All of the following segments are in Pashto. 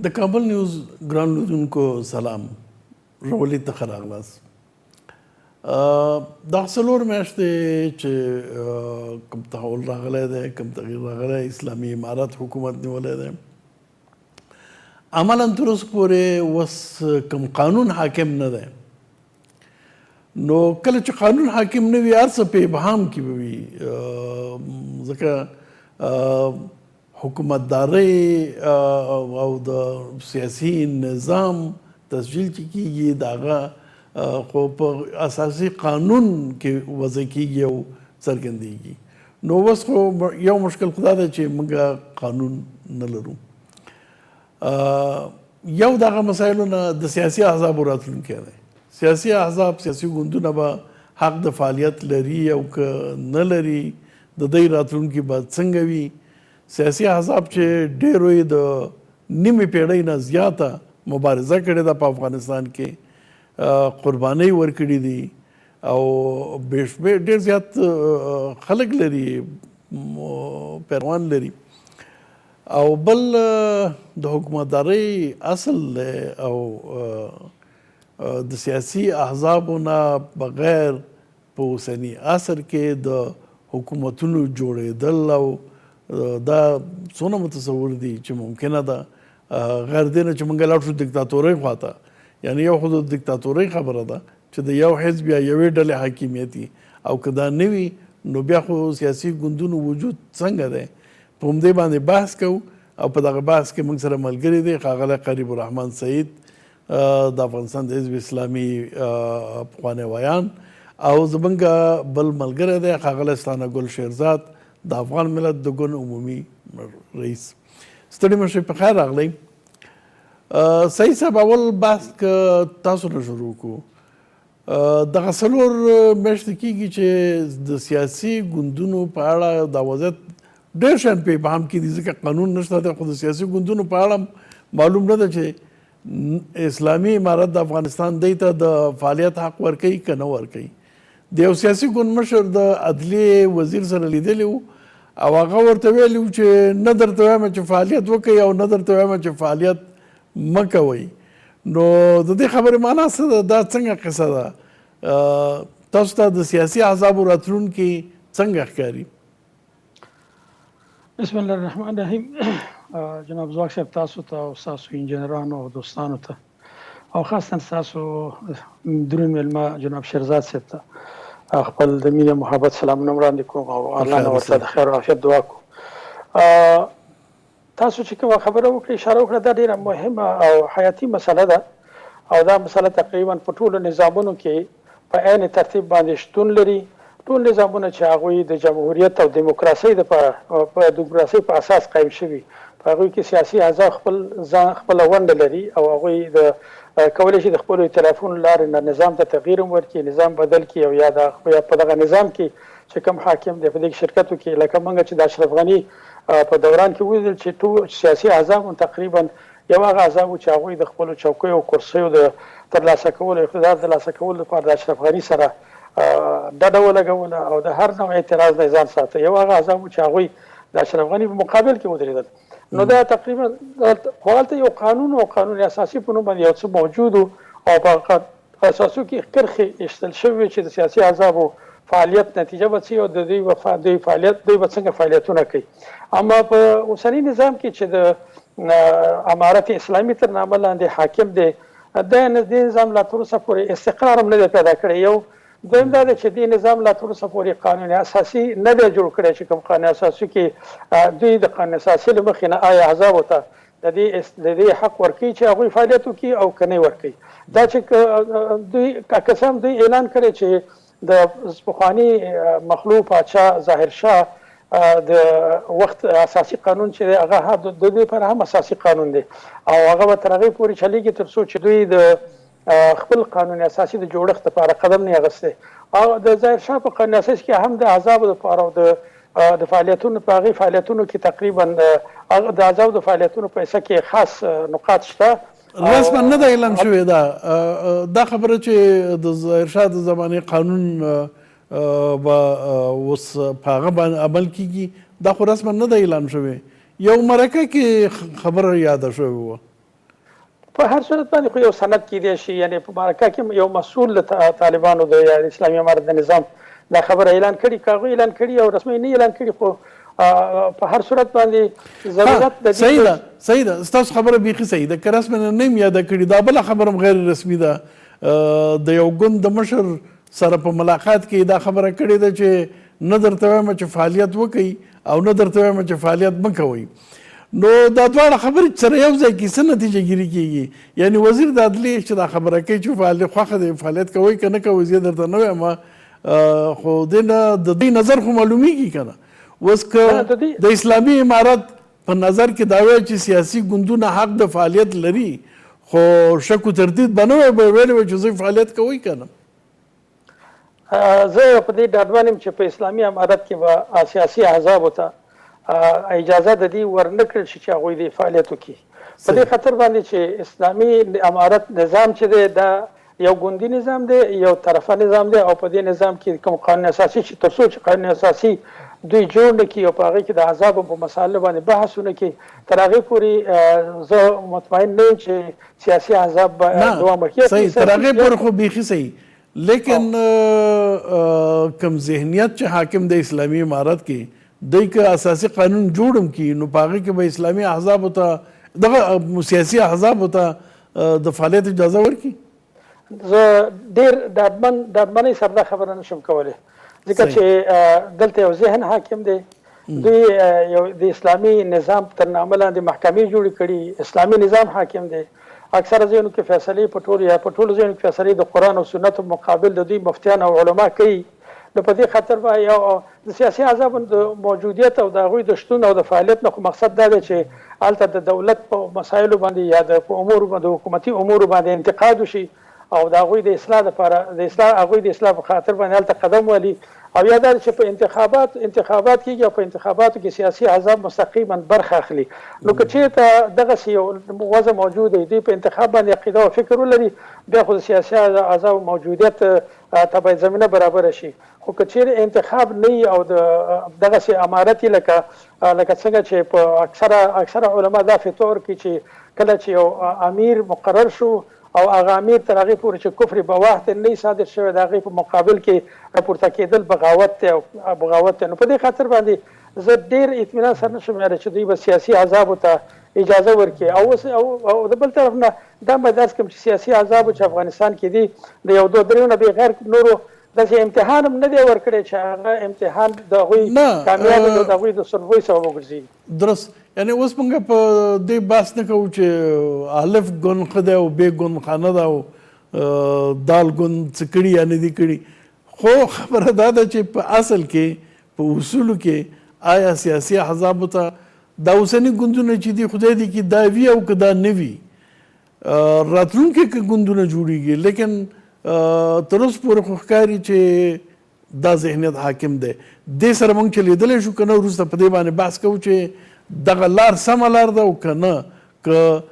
د کابل نیوز ګران لیدونکو سلام، ژورلید ته ښه راغلاست. دا څلور میاشتې چې کوم تحول راغلی دی، کوم تغییر راغلی، اسلامي امارت حکومت نیولی دی، عملا تر اوسه پورې اوس کوم قانون حاکم نه دی. نو کله چې قانون حاکم نه وي، هر څه په ابهام کې به وي، ځکه حکومتدارۍ او د سیاسي نظام تسجیل چې کېږي، د هغه خو په اساسي قانون کې وضع کېږي او څرګندېږي. نو اوس خو یو مشکل خو دا دی چې موږ قانون نه لرو. یو د هغه مسایلو نه د سیاسي احزابو راتلونکی دی. سیاسي احزاب، سیاسي ګوندونه به حق د فعالیت لري او که نه لري، د دوی راتلونکي به څنګه وي. سیاسي احزاب چې ډېرو یې د نیمې پیړۍ نه زیاته مبارزه کړې ده په افغانستان کې، قربانۍ ورکړي دي او ډېر زیات خلک لري، پیروان لري. او بل د حکومتدارۍ اصل دی او د سیاسي احزابو نه بغیر په اوسني عصر کې د حکومتونو جوړېدل او دا څونه متصور دي چې ممکنه ده، غیر دې نه چې موږ لاړ شو دیکتاتورۍ خواته. یعنی یو خو د دیکتاتورۍ خبره ده چې د یو حزب یا یوې ډلې حاکمیت وي، او که دا نه وي نو بیا خو سیاسي ګوندونو وجود څنګه دی. په همدې باندې بحث کوو او په دغه بحث کې موږ سره ملګري دی ښاغلی قریب الرحمن سعید د افغانستان د حزب اسلامي پخوانی ویان، او زموږ بل ملګری دی ښاغلی ستانه ګل شیرزاد د افغان ملت د ګوند عمومي رئیس. ستړي مشئ، په خیر راغلی. سعید صاحب، اول بحث که تاسو نه شروع کړو، دغه څلور میاشتې کېږي چې د سیاسي ګوندونو په اړه دا وضعیت ډېر شیان په ابهام کې دي، ځکه قانون نشته دی. خو د سیاسي ګوندونو په اړه معلوم نه ده چې اسلامي امارت د افغانستان دی ته د فعالیت حق ورکوي که نه ورکوي. د یو سیاسي ګوند مشر د عدلیې وزیر سره لیدلی و او هغه ورته ویلي و چې نه درته وایم چې فعالیت وکوئ او نه درته وایم چې فعالیت مه کوئ. نو د دې خبرې معنا څه ده؟ دا څنګه قصه ده؟ تاسو ته د سیاسي احزابو راتلونکي څنګه ښکاري؟ بسم الله الرحمن الرحیم. جناب ځواک صاحب، تاسو ته او ستاسو انجینرانو او دوستانو ته او خاصتا ستاسو درون مېلمه جناب شیرزاد صاحب ته خپل د مینې محبت سلامونه وړاندې کوم او الله نه ورته د خیر او عافیت دعا کوم. تاسو چې کومه خبره وکړه، اشاره وکړه، دا ډېره مهمه او حیاتي مسله ده او دا مسله تقریبا په ټولو نظامونو کې په عین ترتیب باندې شتون لري. ټول نظامونه چې هغوی د جمهوریت او دیموکراسۍ په دیموکراسۍ په اساس قایم شوي، په هغوی کې سیاسي احزاب خپله ونډه لري او هغوی کولی شي د خپلو ائتلافونو لارې نه نظام ته تغییر هم ورکړي، نظام بدل کړي او یا په دغه نظام کې چې کوم حاکم دی په دې شرکتو کې، لکه موږ چې د اشرف غني په دوران کې ولیدل چې ټول سیاسي احزاب تقریبا یو هغه احزاب چې هغوی د خپلو چوکیو او کرسیو د ترلاسه کولو، اقتدار ترلاسه کولو لپاره د اشرف غني سره ډډه ولګوله او د هر نوع اعتراض نه ځان ساته. یو هغه احزاب چې هغوی د اشرف غني په مقابل کې ودرېدل. نو دا تقریبا خو هلته یو قانون او قانون اساسي په نوم باندې یو څه موجود او په اساسو کې کرښې ایستل شوې چې د سیاسي احزابو فعالیت نتیجه به څه او د دوی به څنګه فعالیتونه کوي. اما په اوسني نظام کې چې د امارت اسلامي تر نامه لاندې حاکم دی، دا نظام لا تر اوسه پورې استقرار هم نه دی پیدا کړی. یو دویم دا دی چې دې نظام لا تر اوسه پورې قانون اساسي نه دی جوړ کړی چې کوم قانون اساسي کې دوی د قانون اساسي له مخې نه آیا احزابو ته د دې حق ورکوي چې هغوی فعالیت وکړي او که نه ورکوي. دا چې دوی قسم دوی اعلان کړی چې د پخواني مخلوع پاچا ظاهرشاه د وخت اساسي قانون چې هغه د دوی لپاره هم اساسي قانون دی او هغه به تر هغې پورې چلیږي تر څو چې دوی د خپل قانون اساسي د جوړښت لپاره قدم نه اخیستی. او د ظاهرشاه په قانون اساسي کې هم د احزابو لپاره او د فعالیتونو په هغې فعالیتونو کې تقریبا د احزابو د فعالیتونو په حصه کې خاص نقاط شته. رسما نه ده اعلان شوې دا خبره چې د ظاهرشاه د زمانې قانون به اوس په هغه باندې عمل کېږي، دا خو رسما نه ده اعلان شوې. یو مرکه کې خبره یاده شوې وه. په هر صورت باندې خو یو سند کیدای شي یعنی په مرکه کې یو مسؤل له طالبانو د اسلامي امارت د نظام دا خبره اعلان کړي کاغه اعلان کړي او رسمي نه اعلان کړي خو په هر صورت باندې ضرورت د صحیح ده ستاسو خبره بیخي صحیح ده که رسمي نه یې یاده کړي دا بله خبره هم غیر رسمي ده د یو ګوند د مشر سره په ملاقات کې دا خبره کړې ده چې نه درته وایم چې فعالیت وکړي او نه درته وایم چې فعالیت مه کوئ نو دا دواړه خبرې سره یو ځای کې څه نتیجه ګیري کېږي یعنی وزیر د عدلیې چې دا خبره کوي چې خوښه دی فعالیت کوئ که نه کوئ زه درته نه وایم خو دې نه د دې نظر خو معلومیږي که نه اوس که د اسلامي امارت په نظر کې دا وایي چې سیاسي ګوندونه حق د فعالیت لري خو شک و تردید به نه وی به ویلی وی چې زه فعالیت کوئ که نه زه په دې ډاډمن یم چې په اسلامي امارت کې به سیاسي احزابو ته اجازه د دې ورنه کړل شي چې هغوی د فعالیت وکړي په دې خاطر باندې چې اسلامي امارت نظام چې دی دا یو ګوندي نظام دی یو طرفه نظام دی او په دې نظام کې کوم قانون اساسي چې تر څو چې قانون اساسي دوی جوړ نه کړي او په هغې کې د احزابو په مسایلو باندې بحث ونه کړي تر هغې پورې زه مطمئن نه یم چې سیاسي احزاب به دوام وکړي صحیح تر هغې پورې خو بیخي صحیح لیکن کم ذهنیت چې حاکم د اسلامي امارت کې دوی که اساسي قانون جوړ هم کړي نو په هغې کې به اسلامي احزابو ته دغه سیاسي احزابو ته د فعالیت اجازه ورکړي زه ډېر ډاډمنۍ سره دا خبره نشم کولی ځکه چې دلته یو ذهن حاکم دی دوی یو د اسلامي نظام تر نامه لاندې محکمې جوړې کړي اسلامي نظام حاکم دی اکثره ځایونو کې فیصلې په ټولو ځایونو کې فیصلې د قرآن او سنتو مقابل د دوی مفتیان او علما کوي نو په دې خاطر به یو د سیاسي احزابو د موجودیت او د هغوی د شتون او د فعالیت نه خو مقصد دا دی چې هلته د دولت په مسایلو باندې یا د حکومتي امورو باندې انتقاد وشي او د هغوی د اصلاح لپاره هغوی د اصلاح په خاطر باندې هلته قدم ولي او یا دا چې په انتخابات کېږي او په انتخاباتو کې سیاسي احزاب مستقیما برخه اخلي نو که چېرته دغسې یو وضع موجود دی دوی په انتخاب باندې عقیده او فکر ولري بیا خو د سیاسي احزابو موجودیت ته باید زمینه برابره شي خو که چیرې انتخاب نه وي او دغسې امارت یې لکه څنګه چې په اکثره علما دا فتوا ورکوي چې کله چې یو امیر مقرر شو او هغه امیر تر هغې پورې چې کفر بواح ته نه صادر شوی د هغې په مقابل کې راپورته کېدل بغاوت دی نو په دې خاطر باندې زه ډېر اطمینان سره نشم یاره چې دوی به سیاسي احزابو ته اجازه ورکړي او د بل طرف نه دا به داسې کوم چې سیاسي احزابو چې افغانستان کې دي د یو دوه دریو نه بغیر نورو داسې امتحان هم نه دی ورکړی چې هغه امتحان د هغوی کامیابي او د هغوی د سلبۍ سبب وګرځي درست یعنی اوس موږ په دې بحث نه کوو چې الف ګوند ښه دی او ب ګوند ښه نه ده او دال ګوند څه کړي یا نه دي کړي خو خبره دا ده چې په اصل کې په اصولو کې آیا سیاسي احزابو ته دا اوسني ګوندونه چې دي خدای دې کې دا وي او که دا نه وي راتلونکي که ګوندونه جوړیږي لیکن تر اوسه پورې خو ښکاري چې دا ذهنیت حاکم دی دې سره موږ چې لیدلی شو که نه وروسته په دې باندې بحث کوو چې دغه لار سمه لار ده او که نه که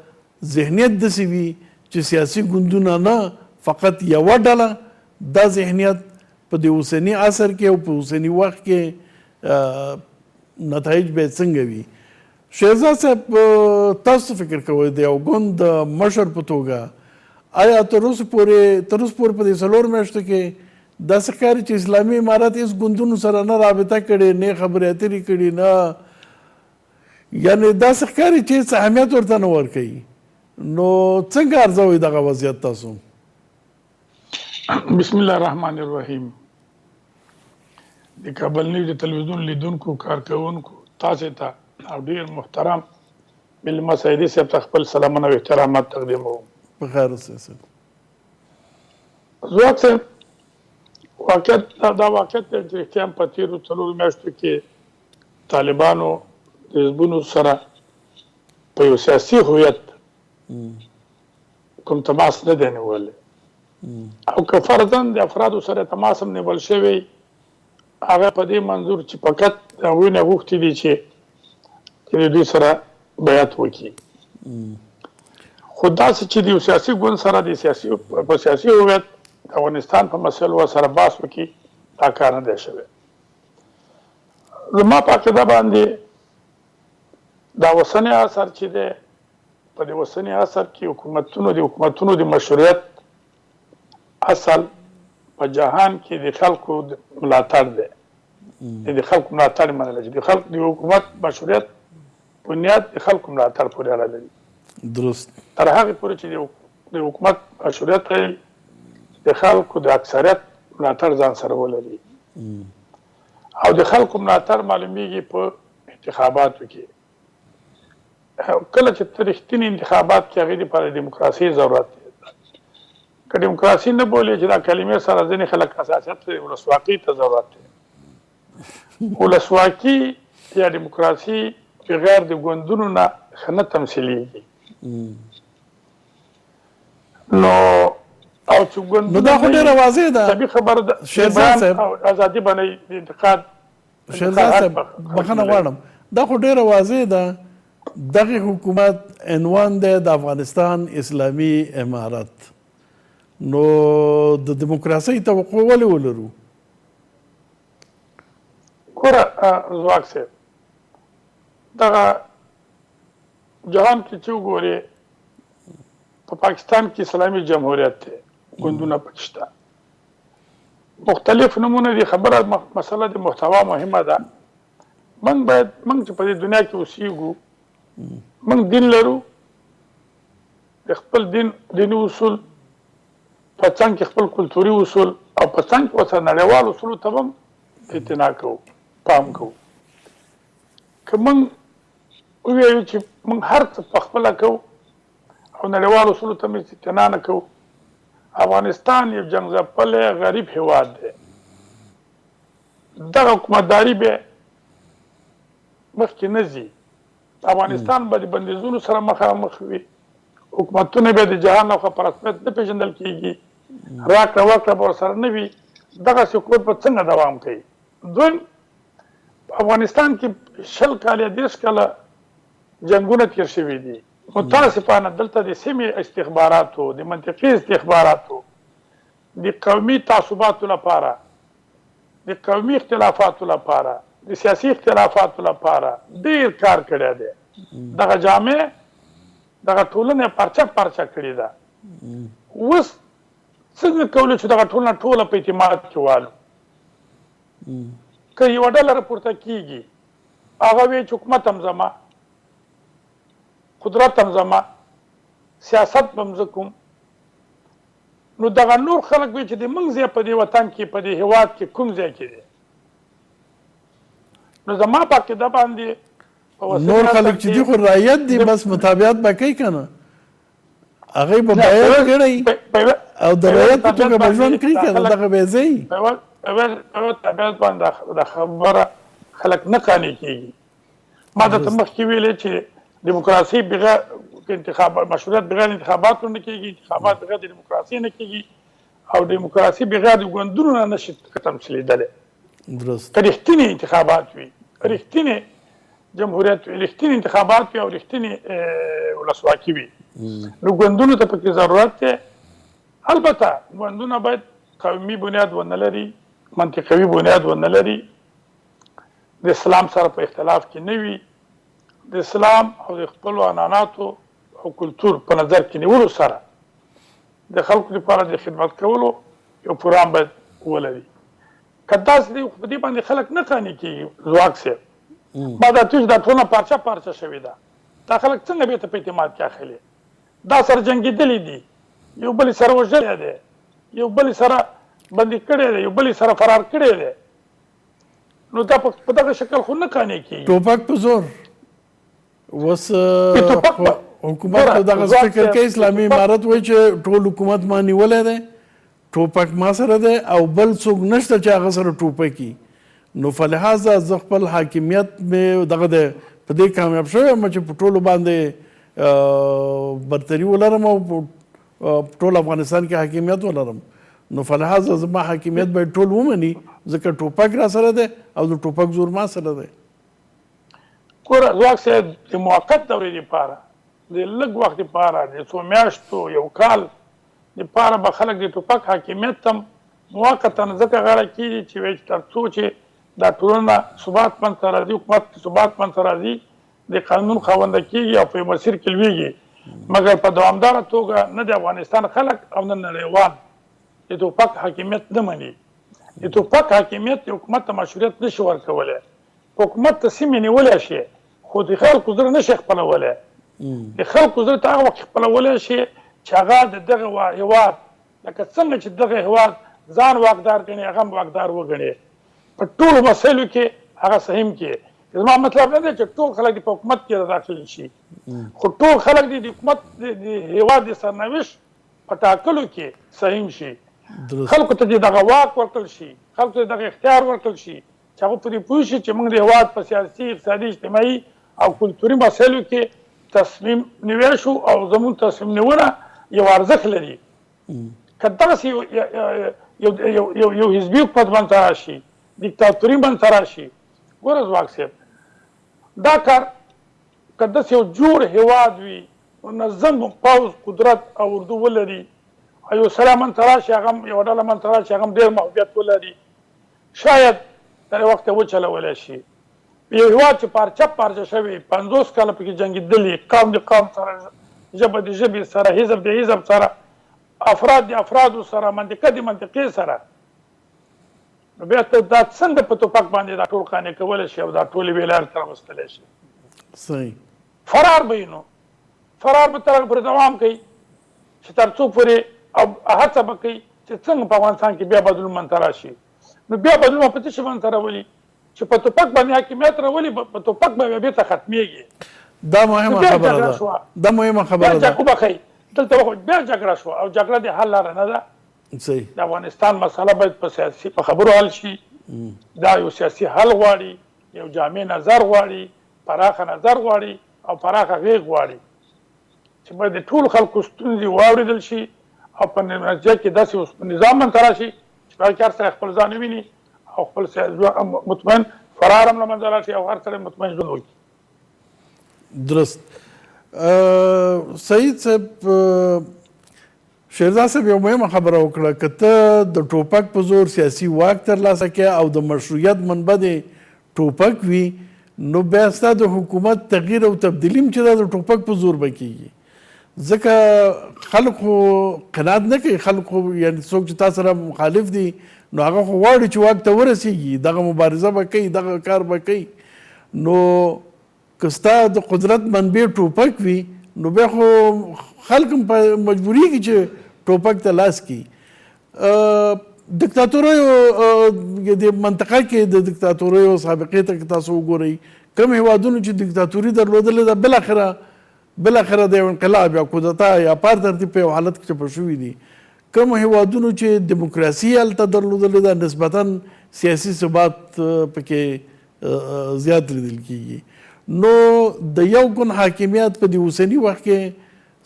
ذهنیت داسې وي چې سیاسي ګوندونه نه فقط یوه ډله دا ذهنیت په دې اوسني عصر کې او په اوسني وخت کې نتایج به څنګه وي شهزاد صاحب تاسو فکر کوئ د یو ګوند د مشر په توګه آیا تر اوسه پورې په دې څلور میاشتو کې داسې ښکاري چې اسلامي امارت هېڅ ګوندونو سره نه رابطه کړې نه خبرې اترې کړي نه یعنې داسې ښکاري چې هېڅ اهمیت ورته نه ورکوي نو څنګه ارزوئ دغه وضعیت تاسو بسم الله الرحمن الرحیم د کابل نیوز د تلویزیون لیدونکو کارکوونکو تاسې ته او ډېر محترم مېلمه سعیدي صاحب ته خپل سلامونه او احترامات تقدیموم په خیر اوسئ ځواک صاحب دا واقعیت دی چې رښتیا هم په تېرو څلورو میاشتو کې طالبانو د حزبونو سره په یو سیاسي هویت کوم تماس نه دی نیولی او که فرضاً د افرادو سره تماس هم نیول شوی هغه په دې منظور چې فقط د هغوی نه غوښتي دي چې د دوی سره بیعت وکړي خو داسې چې د یو سیاسي ګوند سره په سیاسي هویت د افغانستان په مسایلو سره بحث وکړي دا کار نه دی شوی زما په عقیده باندې دا اوسنی اثر چې دی په دې اوسني عصر کې د حکومتونو د مشروعیت اصل په جهان کې د خلکو ملاتړ دی. د خلکو ملاتړ منل چې د خلکو د حکومت مشروعیت بنیاد د خلکو ملاتړ پورې اړه لري. درست. تر هغې پورې چې د حکومت مشروعیت د خلکو د اکثریت ملاتړ ځان سره ولري او د خلکو ملاتړ معلومیږي په انتخاباتو کې. کله چې ته رښتیني انتخابات کې هغې دپاره دیموکراسي ضرورت دی. که دیموکراسي نه بولې چې دا کلمې سره ځینې خلک حساسیت لري، ولسواکۍ ته ضرورت دی. ولسواکي یا دیموکراسي بغیر د ګوندونو نه ښه نه تمثیلېږي. نو او چې ګوندونه دا خو ډېره واضح ده. طبیعي خبره ده شیرزاد صاحب، ازادي باندې د انتقاد شیرزاد صاحب بخښنه غواړم، دا خو ډېره واضح ده. دغه حکومت عنوان دی د افغانستان اسلامي امارت. نو د دیموکراسۍ توقع ولې ولرو؟ ګوره رزواق صاحب، دغه جهان کې چې وګورې په پاکستان کې اسلامي جمهوریت دی، ګوندونه پکې شته، مختلف نمونه دي. خبره مسله د محتوا مهمه ده. موږ چې په دې دنیا کې اوسېږو، موږ دین لرو، د خپل دیني اصول په څنګ کې خپل کلتوري اصول او په څنګ کې ورسره نړیوال اصولو ته هم اعتنا کوو، پام کوو. که موږ ووایو چې موږ هر څه په خپله کوو او نړیوال اصولو ته هم اعتنا نه کوو، افغانستان یو جنګ ځپلی غریب هیواد دی. دغه حکومتداري بیا مخکې نه ځي. افغانستان به د بندیزونو سره مخامخ وي، حکومتونه بیا د جهان لخوا په رسمیت نه پېژندل کېږي، راکړه ورکړه به ورسره نه وي. دغسې حکومت به څنګه دوام کوي؟ دویم، په افغانستان کې 20 کاله 30 کاله جنګونه تېر شوي دي. متاسفانه دلته د سیمې استخباراتو، د منطقي استخباراتو، د قومي تعصباتو لپاره، د قومي اختلافاتو لپاره، د سیاسي اختلافاتو لپاره ډېر کار کړی دی. دغه جامع دغه ټولنه پرچه کړې ده. اوس څنګه کولی چې دغه ټولنه ټوله په اعتماد کې والو؟ که یوه ډله راپورته کېږي، هغه وایي چې حکومت هم زما، قدرت هم زما، سیاست به هم زه کوم. نو دغه نور خلک وایي چې د موږ ځای په دې وطن کې، په دې هېواد کې کوم ځای کې دی؟ نو زما په عقیده باندې نور خلک چې دي خو رعیت دي، بس مطابقت به کوي که نه؟ هغوی به بیعت کړی او د رعیت په توګه به ژوند کړي که نه؟ دغه به یې ځایي. په طبیعت باندې د خبره خلک نه قانع کېږي. ما درته مخکې ویلې چې دیموکراسي بغیر مشروعیت بغیر انتخاباتو نه کېږي، انتخابات بغیر د دیموکراسي نه کېږي، او دیموکراسي بغیر د ګوندونو نه نشي تمثیلېدلی. که رښتینې انتخابات وي، رښتینې جمهوریت وي، رښتینې انتخابات وي او رښتینې ولسواکي وي، نو ګوندونو ته پکې ضرورت دی. البته ګوندونه باید قومي بنیاد ونه لري، منطقوي بنیاد ونه لري، د اسلام سره په اختلاف کې نه وي، د اسلام او د خپلو عنعناتو او کلتور په نظر کې نیولو سره د خلکو لپاره د خدمت کولو یو پروګرام باید ولري. که داسې دی په دې باندې خلک نه قانع کېږي. ځواک صاحب، ما دا چې دا ټولنه پارچه شوې ده، دا خلک څنګه بېرته په اعتماد کې اخلي؟ دا سره جنګېدلي دي، یو بل سره وژلی دی، یو بل سره بندي کړی دی، یو بل سره فرار کړی دی. نو دا په دغه شکل خو نه قانع کېږي. ټوپک په زور. اوس حکومت په دغه فکر کې اسلامي امارت وایي چې ټول حکومت ما نیولی دی، ټوپک ما سره دی او بل څوک نشته چې هغه سره ټوپکي. نو فلهذا زه خپل حاکمیت مې دغه دی په دې کامیاب شوی یم چې په ټولو باندې برتري ولرم او ټول افغانستان کې حاکمیت ولرم. نو فلهذا زما حاکمیت باید ټول ومني، ځکه ټوپک را سره دی او د ټوپک زور ما سره دی. ګوره ځواک صاحب، د موقت دورې لپاره، د لږ وخت لپاره، د څو میاشتو، یو کال لپاره به خلک د ټوپک حاکمیت هم موقتا ځکه غاړه کېږي چې وایي تر څو چې دا ټولنه ثبات منځته راځي، حکومت ثبات منځته راځي، د قانون خاونده کېږي او په مسیر کې لویږي، مګر په دوامداره توګه نه د افغانستان خلک او نه نړیوال د ټوپک حاکمیت نه مني. د ټوپک حاکمیت د حکومت ته مشروعیت نشي ورکولی. حکومت ته سیمې نیولی شي خو د خلکو زړه نشي خپلولی. د خلکو زړه ته هغه وخت خپلولی شي چې هغه د دغه هېواد لکه څنګه چې دغه هېواد ځان واکدار ګڼي هغه هم واکدار وګڼي په ټولو مسایلو کې هغه سهم کې. زما مطلب نه دی چې ټول خلک په حکومت کې داخل شي خو ټول خلک د حکومت د هېواد د سرنوشت په ټاکلو کې سهم شي. خلکو ته دغه واک ورکړل شي خلکو ته دغه اختیار ورکړل شي چې هغه پرې پوه شي چې موږ د هېواد په سیاسي اقتصادي اجتماعي او کلتوري مسایلو کې تصمیم نیوی شو او زموږ تصمیم نیونه یو ارزښت لري. که دغسې یو حزبي حکومت منځته راشي دیکتاتوري منځته راشي ګوره ځواک صاحب دا کار که داسې یو جوړ هېواد وي منظم پوځ قدرت او اردو ولري او یو سړی منځته راشي هغه هم یوه ډله منځته راشي هغه هم ډېر محبوبیت ولري شاید تر وخته وچلولی شي. یو هېواد چې پارچه شوی 50 کاله پکې جنګېدلي قوم د قوم سره ژبه د ژبې سره حزب د حزب سره افراد د افرادو سره منطقه د منطقې سره نو بیا ته دا څنګه په ټوپک باندې دا ټول قانع کولی شي او دا ټولې بې لارې ته راوستلی شي. صحیح فرار به وي نو فرار به تر هغه پورې دوام کوي چې تر څو پورې او هڅه به کوي چې څنګه په افغانستان کې بیا بدلون منځته راشي. نو بیا بدلون په څه شي منځته راولي چې په ټوپک باندې حاکمیت راولي په ټوپک به بېرته ختمېږي. دا مهمه خبره ده دا مهمه خبره ده. بیا دلته بیا جګړه شوه او جګړه د حل لاره نه ده. صحیح د افغانستان مسله باید په خبرو حل شي. دا یو سیاسي حل غواړي یو جامع نظر غواړي پراخه نظر غواړي او پراخه غېږ غواړي چې باید د ټولو خلکو ستونزې واورېدل شي او په نتیجه کې داسې نظام منځته راشي چې په هغه کې هر سړی خپل ځان وویني او خپل مطمئن فرار هم له منځه راشي او هر سړی مطمئن ژوند وکړي. درست. سعید صاحب شیرزاد صاحب یو مهمه خبره وکړه که ته د ټوپک په زور سیاسي واک ترلاسه کړې او د مشروعیت منبع دې ټوپک وي نو بیا ستا د حکومت تغییر او تبدیلي هم چې دا د ټوپک په زور به کېږي ځکه خلک خو قناعت نه کوي. خلک خو یعنې څوک چې تا سره مخالف دي نو هغه خو غواړي چې واک ته ورسېږي دغه مبارزه به کوي دغه کار به کوي. نو که ستا د قدرت منبع ټوپک وي نو بیا خو خلک هم مجبورېږي چې ټوپک ته لاس کړي. دیکتاتوریو د منطقه کې د دیکتاتوریو سابقې ته که تاسو وګورئ کوم هېوادونو چې دیکتاتوري درلودلې ده بالاخره د یو انقلاب یا کودتا یا پار ترتیب په یو حالت کې چپه شوي دي. کوم هېوادونو چې دیموکراسي هلته درلودلې ده نسبتا سیاسي ثبات پکې زیات لیدل کېږي. نو د یو ګوند حاکمیت په دې اوسني وخت کې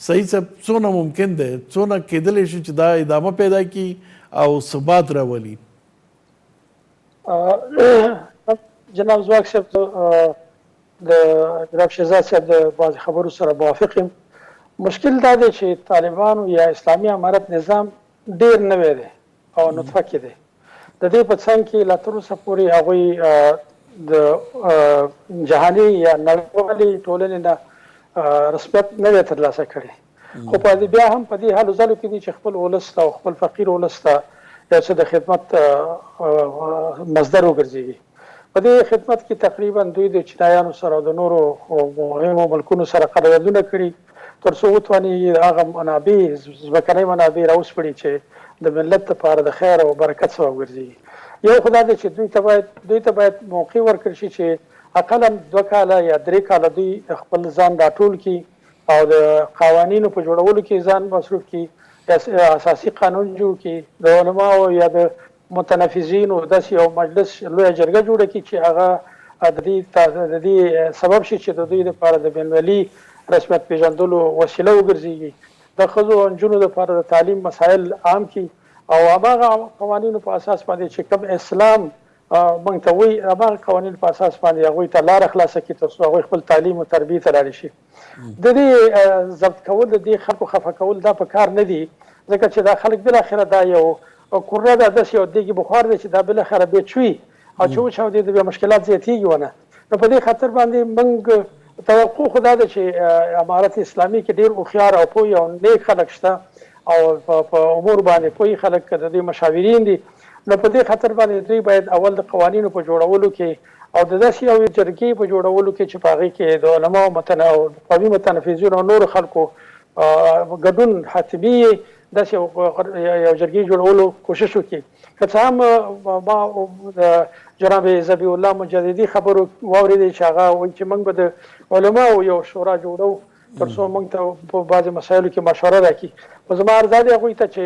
صحیح صاحب څونه ممکن دی څونه کېدلی شي چې دا ادامه پیدا کړي او ثبات راولي. جناب ځواک صاحب د جناب شهزاد صاحب د بعضې خبرو سره موافق یم. مشکل دا دی چې طالبانو یا اسلامي امارت نظام ډېر نوی دی او نطفه کې دی. د دې په څنګ کې لا تر اوسه پورې هغوی د جهاني یا نړیوالې ټولنې نه رسمیت نه دی ترلاسه کړی خو بیا هم په دې حالو ځلو کې دي چې خپل ولس ته او خپل فقیر ولس ته یو څه د خدمت مصدر وګرځېږي. په دې خدمت کې تقریبا دوی د چینایانو سره او د نورو مهمو ملکونو سره قراردادونه کړي تر څو وتواني هغه منابع ځمکنۍ منابع راوسپړي چې د ملت لپاره د خیر او برکت سبب ګرځي. یو خو دا دی چې دوی ته باید موقع ورکړل شي چې اقلا 2 کاله یا 3 کاله دوی خپل ځان راټول کړي او د قوانینو په جوړولو کې ځان مصروف کړي اساسي قانون جوړ کړي د علماو یا د متنفذینو داسې یو مجلس لویه جرګه جوړه کړي چې هغه د دې سبب شي چې د دوی لپاره د بینالمللي رسمیت پیژندلو وسیله وګرځېږي. د ښځو او نجونو لپاره د تعلیم مسایل عام کړي او هماغه قوانینو په اساس باندې چې کوم اسلام موږ ته وایي هماغه قوانینو په اساس باندې هغوی ته لاره خلاصه کړي تر څو هغوی خپل تعلیم او تربیې ته لاړې شي. د دې ضبط کول د دې خلکو خفه کول دا په کار نه دي ځکه چې دا خلک بالاخره دا یو کوره ده داسې یو دیګي بخار دی چې دا بالاخره بیا چوي او چې وچاودي د بیا مشکلات زیاتېږي ونه. نو په دې خاطر باندې موږ توقع خو دا ده چې امارت اسلامي کې ډېر هوښیار او پوه او نیک خلک شته او په امور باندې پوه خلک د دې مشاورین دي. نو په دې خاطر باندې دوی باید اول د قوانینو په جوړولو کې او د داسې یو جرګې په جوړولو کې چې په هغې کې د علماو او قومي متنفذینو او نورو خلکو ګډون حتمي داسې یو جرګې جوړولو کوشش وکړي. که څه هم ما جناب ذبیح الله مجددي خبرو واورېدې چې هغه وایي چې موږ به د علماو یو شورا جوړو تر څو موږ ته په بعضې مسایلو کې مشوره راکړي. خو زما ارزا دی هغوی ته چې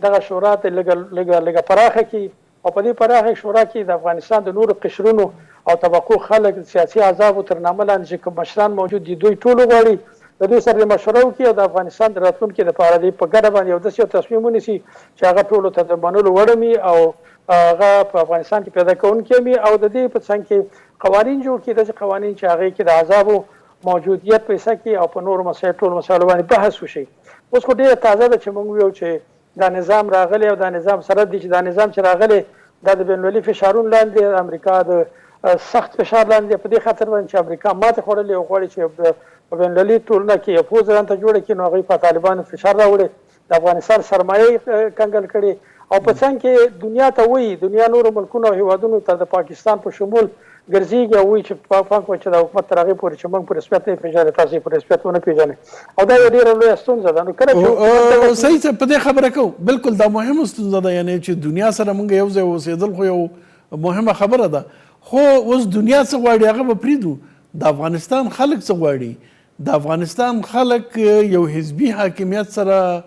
دغه شورا ته لږه پراخه کړي او په دې پراخه شورا کې د افغانستان د نورو قشرونو او طبقو خلک سیاسي احزابو تر نامه لاندې چې کوم مشران موجود دي دوی ټول غواړي د دوی سره مشوره وکړي او د افغانستان د راتلونکي لپاره دوی په ګډه باندې یو داسې یو تصمیم ونیسي چې هغه ټولو ته د منلو وړ وي او هغه په افغانستان کې پیدا کوونکی وي او د دې په څنګ کې قوانین جوړ کړي، داسې قوانین چې هغې کې د احزابو موجودیت پیسه کړي او په نورو ټولو مسایلو باندې بحث وشي. اوس خو ډېره تازه ده چې موږ ویو چې دا نظام راغلی او دا نظام سره دی چې دا نظام چې راغلی دا د بینالمللي فشارونو لاندې د امریکا د سخت فشار لاندې په دې خاطر باندې چې امریکا ماته خوړلې او غواړي چې په بینالمللي ټولنه کې یو پوځ ځانته جوړه کړي، نو هغوی په طالبانو فشار راوړی، د افغانستان سرمایه کنګل کړي او په څنګ کې دنیا ته وایي، دنیا نورو ملکونو او هیوادونو ته د پاکستان په شمول ګرځېږي او وایي چې پاک وایي چې د حکومت تر هغې پورې چې موږ په رسمیت نه پېژنې تاسو یې په رسمیت ونه پېژنئ او دا یو ډېره لویه ستونزه ده. نو کله چې صحیح صاحب په دې خبره کوو، بالکل دا مهمه ستونزه ده، یعنې چې دنیا سره موږ یو ځای اوسېدل خو یو مهمه خبره ده، خو اوس دنیا څه غواړي هغه به پرېږدو. د افغانستان خلک څه غواړي؟ د افغانستان خلک یو حزبي حاکمیت سره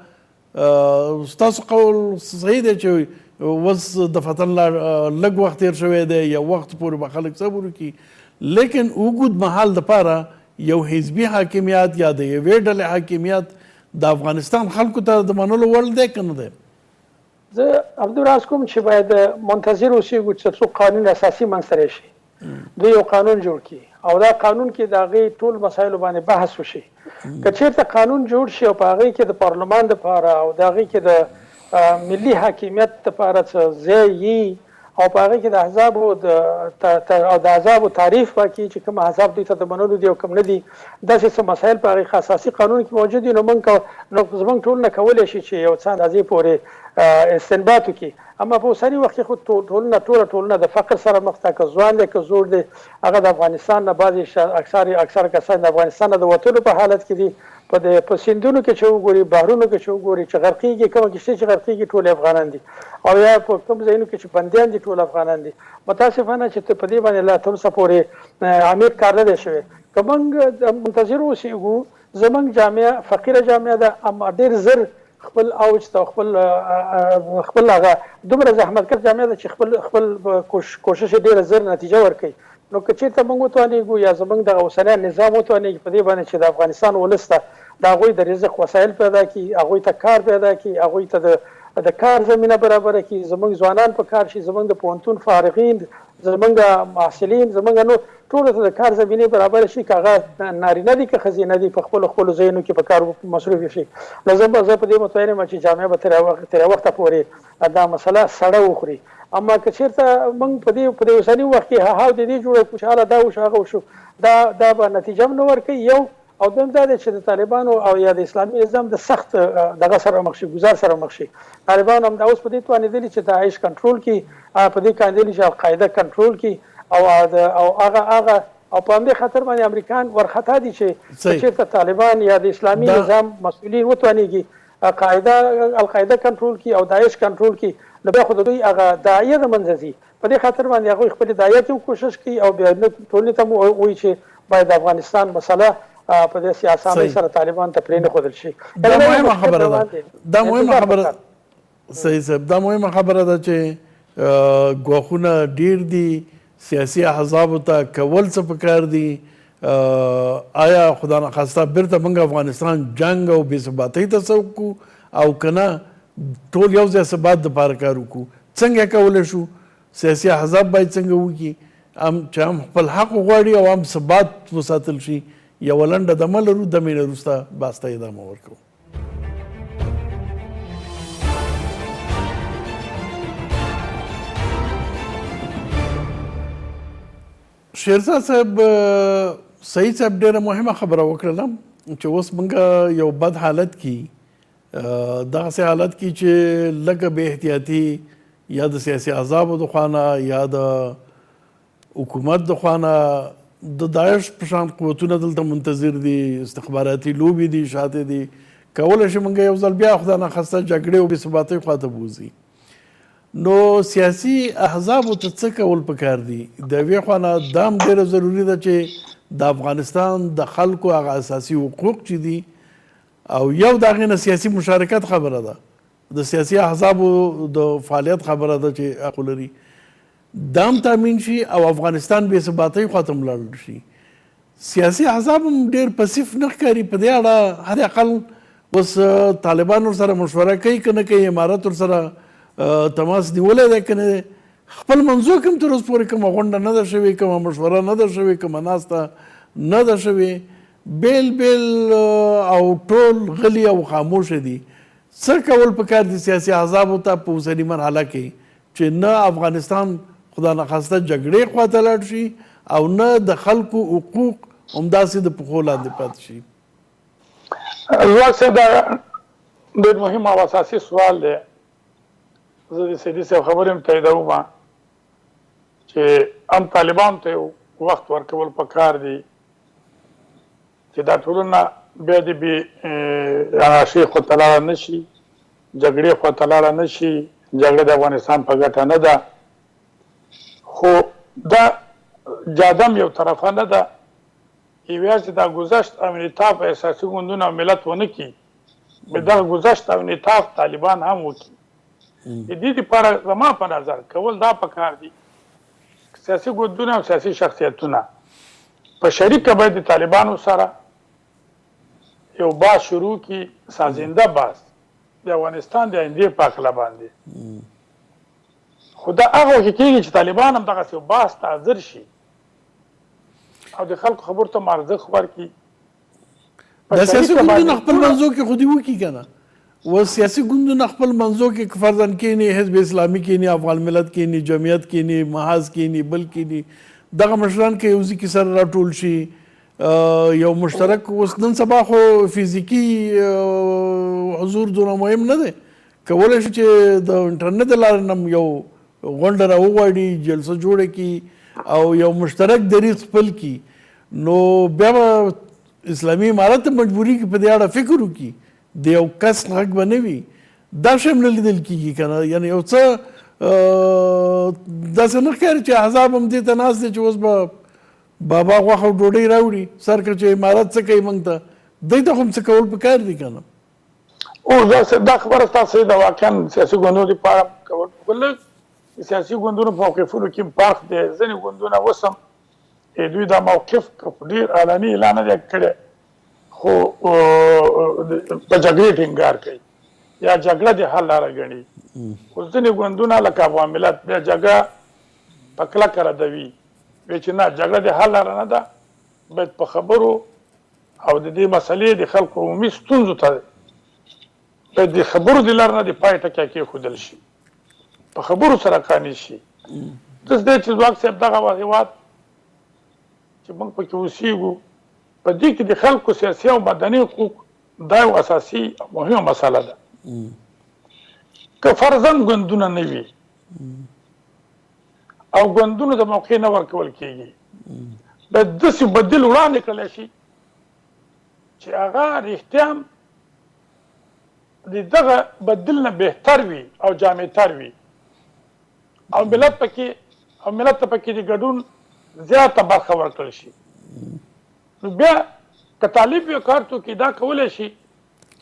ستاسو قول صحیح دی چې اوس د فتن لږ وخت تېر شوی دی، یو وخت پورې به خلک صبر وکړي، لیکن اوږد مهال دپاره یو حزبي حاکمیت یا د یوې ډلې حاکمیت د افغانستان خلکو ته د منلو وړ دی که نه دی؟ زه عبدالراز کوم چې باید منتظر اوسېږو چې څو قانون اساسي منځته راشي، دوی یو قانون جوړ کړي او دا قانون کې د هغې ټول مسایلو باندې بحث وشي. که چېرته قانون جوړ شي او په هغې کې د پارلمان دپاره او د هغې کې د ملي حاکمیت دپاره څه ځای وي او په هغې کې د احزابو تعریف به کړي چې کوم احزاب دوی ته د منلو دي او کوم نه دي، داسې څه مسایل په هغې اساسي قانون کې موجود دي. نو زموږ ټولنه کولی شي چې یو څه اندازې پورې استنباط وکړي. اما په اوسني وخت کې خو ټولنه د فقر سره مخ ده، که ځوان دی که زوړ دی، هغه د افغانستان نه بعضې اکثره کسان د افغانستان نه د وتلو په حالت کې دي. په سیندونو کې چې وګوري، بحرونو کې چې وګوري چې غرقېږي، کومه کښتۍ چې غرقېږي ټول افغانان دي او یا په کوم ځایونو کې چې بندیان دي ټول افغانان دي. متاسفانه چې په دې باندې لا تر اوسه پورې عمیق کار نه دی شوی. که موږ منتظر اوسېږو، زموږ جامعه فقیره جامعه ده اما ډېر زر خپل اوج ته خپل هغه دومره زحمتکش جامعه ده چې خپل کوشش ډېره زر نتیجه ورکوي. نو که چېرته موږ وتوانېږو یا زموږ دغه اوسنی نظام وتوانېږي په دې باندې چې د افغانستان ولس ته د هغوی د رزق وسایل پیدا کړي، هغوی ته کار پیدا کړي، هغوی ته د کار زمینه برابره کړي، زموږ ځوانان په کار شي، زموږ د پوهنتون فارغین، زموږ محصلین، زموږ نور ټولو ته د کار زمینې برابره شي، که هغه نارینه دي که ښځینه دي، په خپلو ځایونو کې په کار مصروف شي. نو زه په دې مطمئن یم چې جامعه به تر وخته پورې دا مسله سړه وخوري. اما که چېرته موږ په دې اوسني وخت کې هاو د دې جوړه کړو چې هله دا وشو هغه وشو، دا به نتیجه هم نه ورکوي. یو او دویم دا دی چې د طالبانو او یا د اسلامي نظام د سخت دغه سره مخ شي، ګزار سره مخ شي. طالبان هم دا اوس په دې توانېدلي چې داعش کنټرول کړي، په دې کاندلي چې القاعده کنټرول کړي او هغه او په همدې خاطر باندې امریکایان ورخطا دي چې چېرته طالبان یا د اسلامي نظام مسؤلین وتوانېږي القاعده کنټرول کړي او داعش کنټرول کړي، نو بیا خو د دوی هغه داعیه د منځه ځي. په دې خاطر باندې هغوی خپلې داعیه کې کوشش کوي او بیا ټولنې ته مو وایي چې باید د افغانستان مسله په داسې اسانۍ سره طالبان ته پرې نه ښودل شي. دا مهمه خبره ده، دا مهمه خبره صحیح صاحب، دا مهمه خبره ده چې ګواښونه ډېر دي، سیاسي احزابو ته کول څه پکار دي. آیا خدا نخواسته بیرته موږ افغانستان جنګ او بې ثباتۍ ته څه وکړو او که نه ټول یو ځای ثبات دپاره کار وکړو؟ څنګه کولی شو؟ سیاسي احزاب باید څنګه وکړي چې هم خپل حق وغواړي او هم ثبات وساتل شي؟ یوه لنډه دمه لرو، دمې نه وروسته بحث ته ادامه ورکوو. شیرزاد صاحب، سعید صاحب ډېره مهمه خبره وکړله چې اوس موږ یو بد حالت کې دغسې حالت کې چې لږه بې احتیاطي یا د سیاسي احزابو د خوا نه یا د حکومت د خوا نه د داعش په شان قوتونه دلته منتظر دي، استخباراتي لوبې دي شاته دي، کولی شي موږ یو ځل بیا خدای ناخواسته جګړې او بې ثباتۍ خواته بوځي. نو سیاسي احزابو ته څه کول پکار دي؟ د یوې خوا نه دا هم ډېره ضروري ده چې د افغانستان د خلکو هغه اساسي حقوق چې دي او یو د هغې نه سیاسي مشارکت خبره ده، د سیاسي احزابو د فعالیت خبره ده چې حق لري، دا هم تامین شي او افغانستان بې ثباتۍ خواته هم لاړ شي. سیاسي احزاب هم ډېر پسیف نه ښکاري په دې اړه. حد اقل اوس طالبان ورسره مشوره کوي که نه کوي، امارت ورسره تماس نیولی دی که نه دی، خپل منځو کې هم تر اوسه پورې کومه غونډه نه ده شوې، کومه مشوره نه ده شوې، کومه ناسته نه ده شوې، بیل بیل او ټول غلي او خاموشه دي. څه کول پکار دي سیاسي احزابو ته په اوسني مرحله کې چې نه افغانستان خدا نخواسته جګړې خواته لاړ شي او نه د خلکو حقوق همداسې د پښو لاندې پاتې شي؟ ځواک صاحب دا ډېر مهم او اساسي سوال دی. زه د سیدي صاحب خبرې هم تاییدوم چې هم طالبانو ته یو وخت ورکول پکار دی چې دا ټولنه بیا د بې انارشۍ خواته لاړه نه شي، جګړې خواته لاړه نه شي. جګړه د افغانستان په ګټه نه ده، خو دا جاده هم یو طرفه نه ده. یوازې دا گذشت او انعطاف اساسي ګوندونه او ملت ونه کړي، دغه گذشت او انعطاف طالبان هم وکړي. د دې لپاره زما په نظر کول دا پکار دي سیاسي ګوندونه او سیاسي شخصیتونه په شریکه باید د طالبانو سره یو بحث شروع کړي، سازنده بحث د افغانستان د آیندې په هکله باندې. خو دا هغه وخت کېږي چې طالبان هم دغسې یو بحث ته حاضر شي او د خلکو خبرو ته ارزښت ورکړي. د سیاسي ګوندونه خپل منځو کې خو دې وکړي که نه؟ و سیاسي ګوندونه خپل منځو کې فرضاً کېني، حزب اسلامي کېني، افغان ملت کېني، جمعیت کېني، محاذ کېني، بل کېني، دغه مشران که یو ځای کې سره راټول شي یو مشترک. اوس نن سبا خو فزیکي حضور دونه مهم نه دی، کولی شي چې د انټرنیټ د لارې نه یو غونډه راوغواړي، جلسه جوړه کړي او یو مشترک دریځ خپل کړي، نو بیا به اسلامي امارت ته مجبوري کې په دې اړه فکر وکړي، د یو کس غږ به نه وي. دا شی هم نه لیدل کېږي که نه؟ یعنې یو څه داسې نه ښکاري چې احزاب هم دې ته ناست دی چې اوس به بابا غوښه او ډوډۍ راوړي، سر که چې امارت څه کوي موږ ته، دوی ته خو هم څه کول پکار دي که نه؟ او دا خبره ستاسو د واقعا سیاسي ګوندونو لپاره کول لږ د سیاسي ګوندونو په موقفونو کې فرق دی. ځینې ګوندونه اوس هم دوی دا موقف ډېر اعلاني اعلان نه دی کړی، خو په جګړې ټینګار کوي یا جګړه د حل لاره ګڼي. خو ځینې ګوندونه لکه افغان ملت بیا جګړه په کلکه ردوي، وایي چې نه جګړه د حل لاره نه ده، باید په خبرو او د دې مسلې د خلکو عمومي ستونزو ته باید د خبرو د لارې نه د پای ټکی کېښودل شي، په خبرو سره قانع شي. داسې دی چې ځواک صاحب دغه هېواد چې موږ پکې اوسېږو په دې کې د خلکو سیاسي او مدني حقوق دا یو اساسي مهمه مسله ده. که فرضاً ګوندونه نه وي او ګوندونو ته موقع نه ورکول کېږي، باید داسې بدیل وړاندې کړلی شي چې هغه رښتیا هم د دغه بدیل نه بهتر وي او جامعتر وي او ملت ته پکې د ګډون زیاته برخه ورکړل شي. نو بیا که طالب یو کار توکي دا کولی شي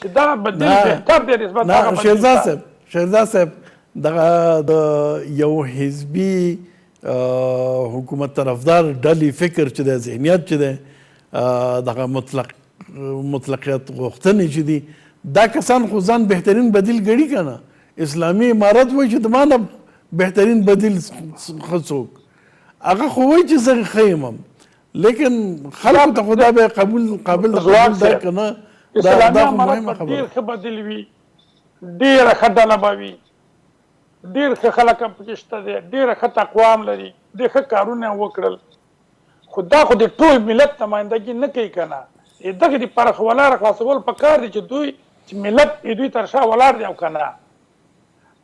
چې دا بدیل بهتر دی نسبت هغه بدیل ته. شهزاد صاحب دغه د یو حزبي حکومت طرفدار ډلې فکر چې دی، ذهنیت چې دی، دغه مطلقیت غوښتنې چې دي، دا کسان خو ځان بهترین بدیل ګڼي که نه؟ اسلامي امارت وایي چې د ما نه بهترین بدیل ښه څوک، هغه خو وایي چې زه ښه یم، لیکن خلکو ته خو دا به قابل د قبول دی که نه؟ اسلامي امارت به ډېر ښه بدیل وي، ډېره ښه ډله به وي، ډېر ښه خلک هم پکې شته دی، ډېره ښه تقوا هم لري، ډېر ښه کارونه یې وکړل، خو دا خو د ټول ملت نمایندګي نه کوي که نه دغې دپاره خو ولاړه خلاصول پکار دي چې دوی چې ملت دوی تر شا ولاړ دی او که نه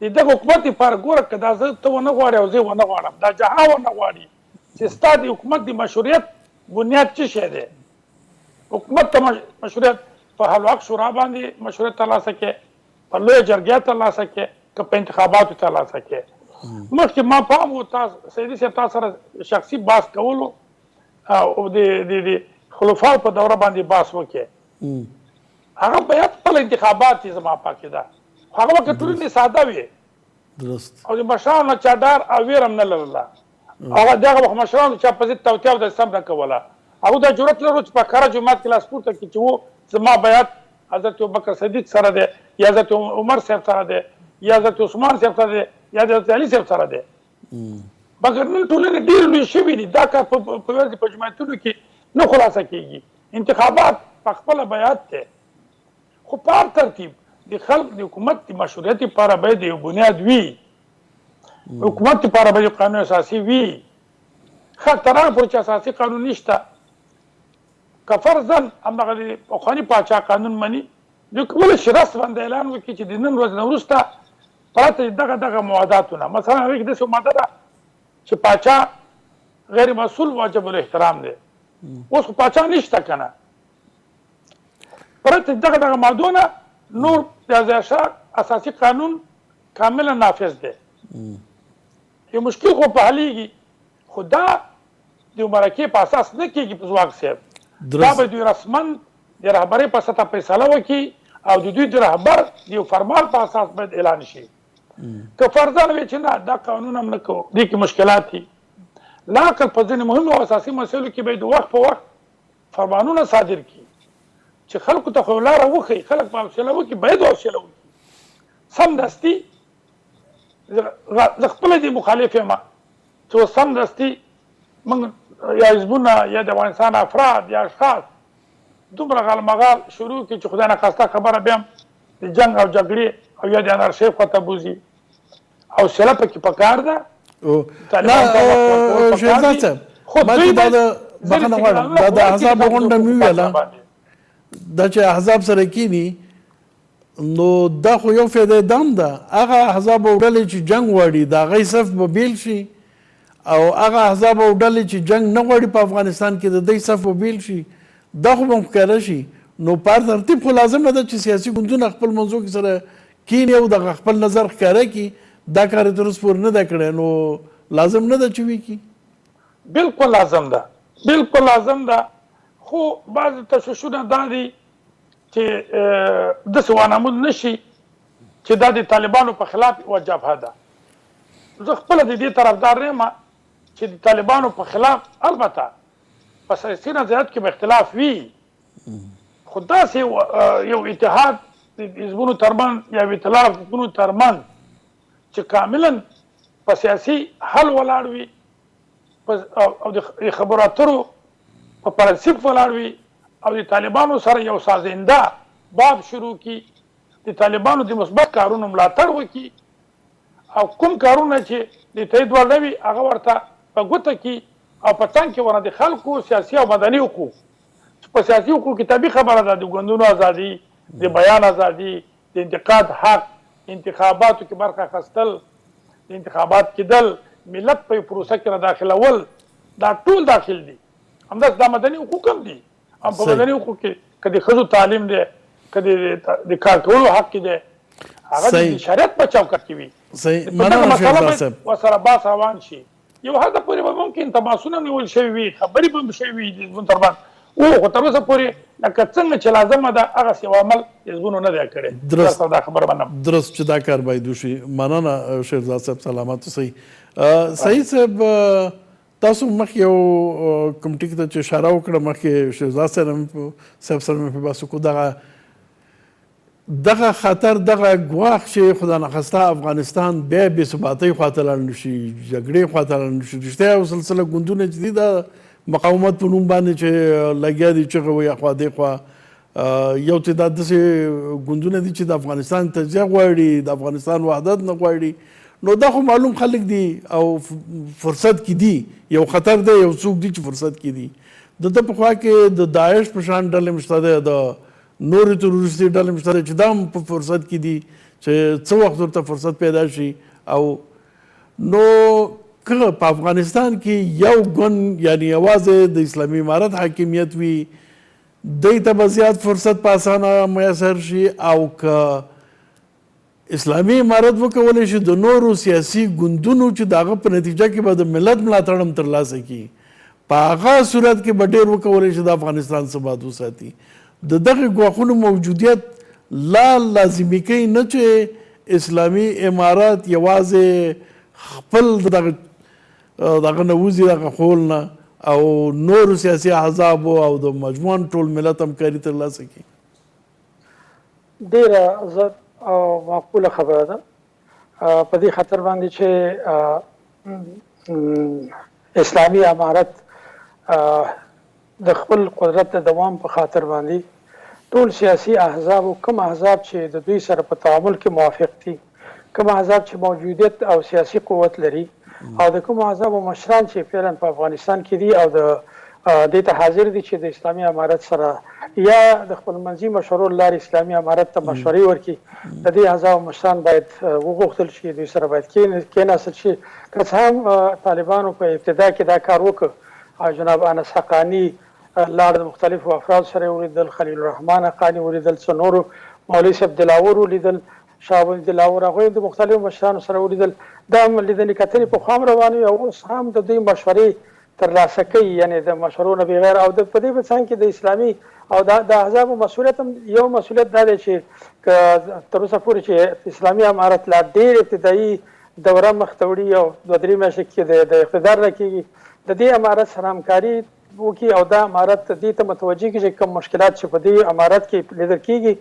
د دغه حکومت دپاره ګوره که دا زه ته ونه غواړې او زه ونه غواړم دا جهان ونه غواړي چې ستا د حکومت د مشروعیت بنیاد څه شی دی حکومت ته مشروعیت په حل حق شورا باندې مشروعیت ترلاسه کړې په لویه جرګه ترلاسه کړې که په انتخاباتو ترلاسه کړې مخکې ما پام و سیدي صاحب تا سره شخصي بحث کولو او د خلفاو په دوره باندې بحث وکړې هغه باید خپل انتخابات یې زما پاکې ده هغه وخت ټولنې ساده وې او د مشرانو نه چا ډار او ویر هم نه لرله هغه دغه وخت مشرانو چا په ضد توطیه او دسیسه هم نه کوله هغوی دا جرأت لرو چې په ښکاره جومات کې لاس پورته کړي چې و زما بیعت حضرت ابوبکر صدیق سره دی یا حضرت عمر صاحب سره دی یا حضرت عثمان صاحب سره دی یا حضرت علي صاحب سره دی مګر نن ټولنې ډېرې لوی شوي دي دا کار په جماعتونو کې نه خلاصه کېږي انتخابات په خپله بیعت دی خو په هر ترتیب د خلق د حکومت د مشروعیت لپاره باید یو بنیاد وي حکومت لپاره باید قانون اساسي وي خلق تر هغه پورې چې اساسي قانون نشته که فرضاً همدغه د پخواني پاچا قانون مني دوی کولی شي رسماً د اعلان وکړي چې د نن ورځې نه وروسته پرته دغه مواداتونه مثلا هغې کې داسې ماده ده چې پاچا غیر مسؤل واجب الاحترام دی اوس خو پاچا نشته که نه پرته دغه مادو نه نور د ظاهرشاه اساسي قانون کاملا نافذ دی یو مشکل خو په حلیږي خو دا د مرکې په اساس نه کېږي په ځواک صاحب دا به دوی رسما د رهبرۍ په سطح فیصله وکړي او د دوی د رهبر د یو فرمان په اساس باید اعلان شي که فرضاً وي چې نه دا قانون هم نه کوو دې کې مشکلات دي لاعقل په ځینې مهمو او اساسي مسایلو کې باید وخت په وخت فرمانونه صادر کړي چې خلکو ته خو لاره وښیي خلک په حوصله وکړي باید حوصله وکړي سمدستي زه خپله دې مخالف یم چې اوس سمدستي موږ یا حزبونه یا د افغانستان افراد یا اشخاص دومره غالمغال شروع کړي چې خدای ناخواسته خبره بیا هم د جنګ او جګړې او یا د انارشۍ خواته بوځي حوصله پکې پکار ده شهزاد صاحب ما چې دا د بخښنه غواړم دا د احزاب غونډه مې وویله دا چې احزاب سره کینی نو دا خو یو فایده دام ده هغه احزاب او ډلې چې جنګ غواړي د هغې صف به بیل شي او هغه احزاب او ډلې چې جنګ نه غواړي په افغانستان کې د دوی صف به بیل شي دا خو به ښکاره شي نو په هر ترتیب خو لازمه ده چې سیاسي ګوندونه خپل موضوع کې سره کینی او دغه خپل نظر ښکاره کړي دا کار یې تر اوسه پورې نه ده کړی نو لازم نه ده چې وکړي بالکل لازم ده بالکل لازم ده خو بعض تشویشونه دا دي چې داسې وانمود نه شي چې دا د طالبانو په خلاف یوه جبهه ده زه خپله د دې طرفدار نه یم چې د طالبانو په خلاف البته په سیاسي نظریات کې به اختلاف وي خو داسې یو اتحاد د حزبونو ترمنځ یا ائتلاف د حزبونو ترمنځ چې کاملا په سیاسي حل ولاړ وي او د خبرو اترو په پرنسپ ولاړ وي او د طالبانو سره یو سازنده باب شروع کړي د طالبانو د مثبت کارونو ملاتړ وکړي او کوم کارونه چې د تایید وړ نه وي هغه ورته په ګوته کړي او په څنګ کې ورته د خلکو سیاسي او مدني حقوق په سیاسي حقوقو کې طبیعي خبره ده د ګوندونو ازادي د بیان ازادي د انتقاد حق انتخاباتو کې برخه اخیستل د انتخابات کېدل ملت په پروسه کې را داخلول دا ټول داخل دي همداسې دا مدني حقوق هم دي هم په مدني حقوقو کې که د ښځو تعلیم دی که د کار کولو حق کې دی هغه د شریعت په چوکاټ کې وي ورسره باس روان شي یو حده پورې به ممکن تماسونه نیول شوي وي خبرې به هم شوي وي د حزبونو ترمنځ خو تر اوسه پورې لکه څنګه چې لازمه ده هغسې یو عمل حزبونو نه دی کړی دا خبره منم درست چې دا کار باید وشي مننه شهزاد صاحب سلامت اوسئ سعید صاحب تاسو مخکې یو کوم ټکي ته چې اشاره وکړه مخکې شهزاد صاحب سره مې په بحث وکړو دغه خطر دغه ګواښ چې خدا نخواسته افغانستان بیا بې ثباتۍ خواته لاړ نه شي جګړې خواته لاړ نه شي رښتیا یو سلسله ګوندونه چې دي دا مقاومت په نوم باندې چې لګیا دي چغې وایي اخوا دېخوا یو تعداد داسې ګوندونه دي چې د افغانستان تجزیه غواړي د افغانستان وحدت نه غواړي نو دا خو معلوم خلک دي او فرصت کې دي، یو خطر دی، یو څوک دي چې فرصت کې دي. د ده په خوا کې د داعش په شان ډلې هم شته دی، د نورې تروریستي ډلې هم شته دی چې دا هم په فرصت کې دي چې څه وخت ورته فرصت پیدا شي. او نو که په افغانستان کې یو ګوند یعنی یوازې د اسلامي امارت حاکمیت وي، دوی ته به زیات فرصت په اسانه میسر شي. او که اسلامي امارت وکولی شي د نورو سیاسي ګوندونو چې د هغه په نتیجه کې به د ملت ملاتړ هم ترلاسه کړي، په هغه صورت کې به ډېر وکولی شي د افغانستان ثبات وساتي. د دغې ګواښونو موجودیت لا لازمي کوي نه چې اسلامي امارت یوازې خپل دغه نه وځي دغه خول نه او نورو سیاسي احزابو او د مجموعاً ټول ملت همکاري ترلاسه کړي. ډېره زه او معقوله خبره ده په دې خاطر باندې چې اسلامي امارت د خپل قدرت د دوام په خاطر باندې ټول سیاسي احزاب او کوم احزاب چې د دوی سره په تعامل کې موافق دي، کوم احزاب چې موجودیت او سیاسي قوت لري، او د کوم احزاب او مشران چې فعلا په افغانستان کې دي او د دې ته حاضر دي چې د اسلامي امارت سره یا د خپل منځي مشورو لارې اسلامي امارت ته مشورې ورکړي، د دې احزاب مشران باید وغوښتل شي، دوی سره باید کېناستل شي. که څه هم طالبانو په ابتدا کې دا کار وکړ، جناب انس حقاني لاړ، د مختلفو افراد سره ولیدل، خلیل الرحمن حقاني ولیدل، څو نورو مولوي صاحب دلاور ولیدل، شاه دلاور، هغوی د مختلفو مشرانو سره ولیدل. دا لیدنې کتنې په خوا روانې وي او اوس هم د دوی مشورې ترلاسه کوي، یعنی د مشورو نه بغیر. او د په دې په څنګ کې د اسلامي او د احزابو مسؤلیت هم یو مسؤلیت دا دی چې تر اوسه پورې چې اسلامي امارت لا ډېر ابتدایي دوره مخ ته وړي او 2-3 میاشتې کې د اقتدار نه کېږي، د دې امارت سره همکاري وکړي او دا امارت دې ته متوجه کړي چې کوم مشکلات چې په دې امارت کې لیدل کېږي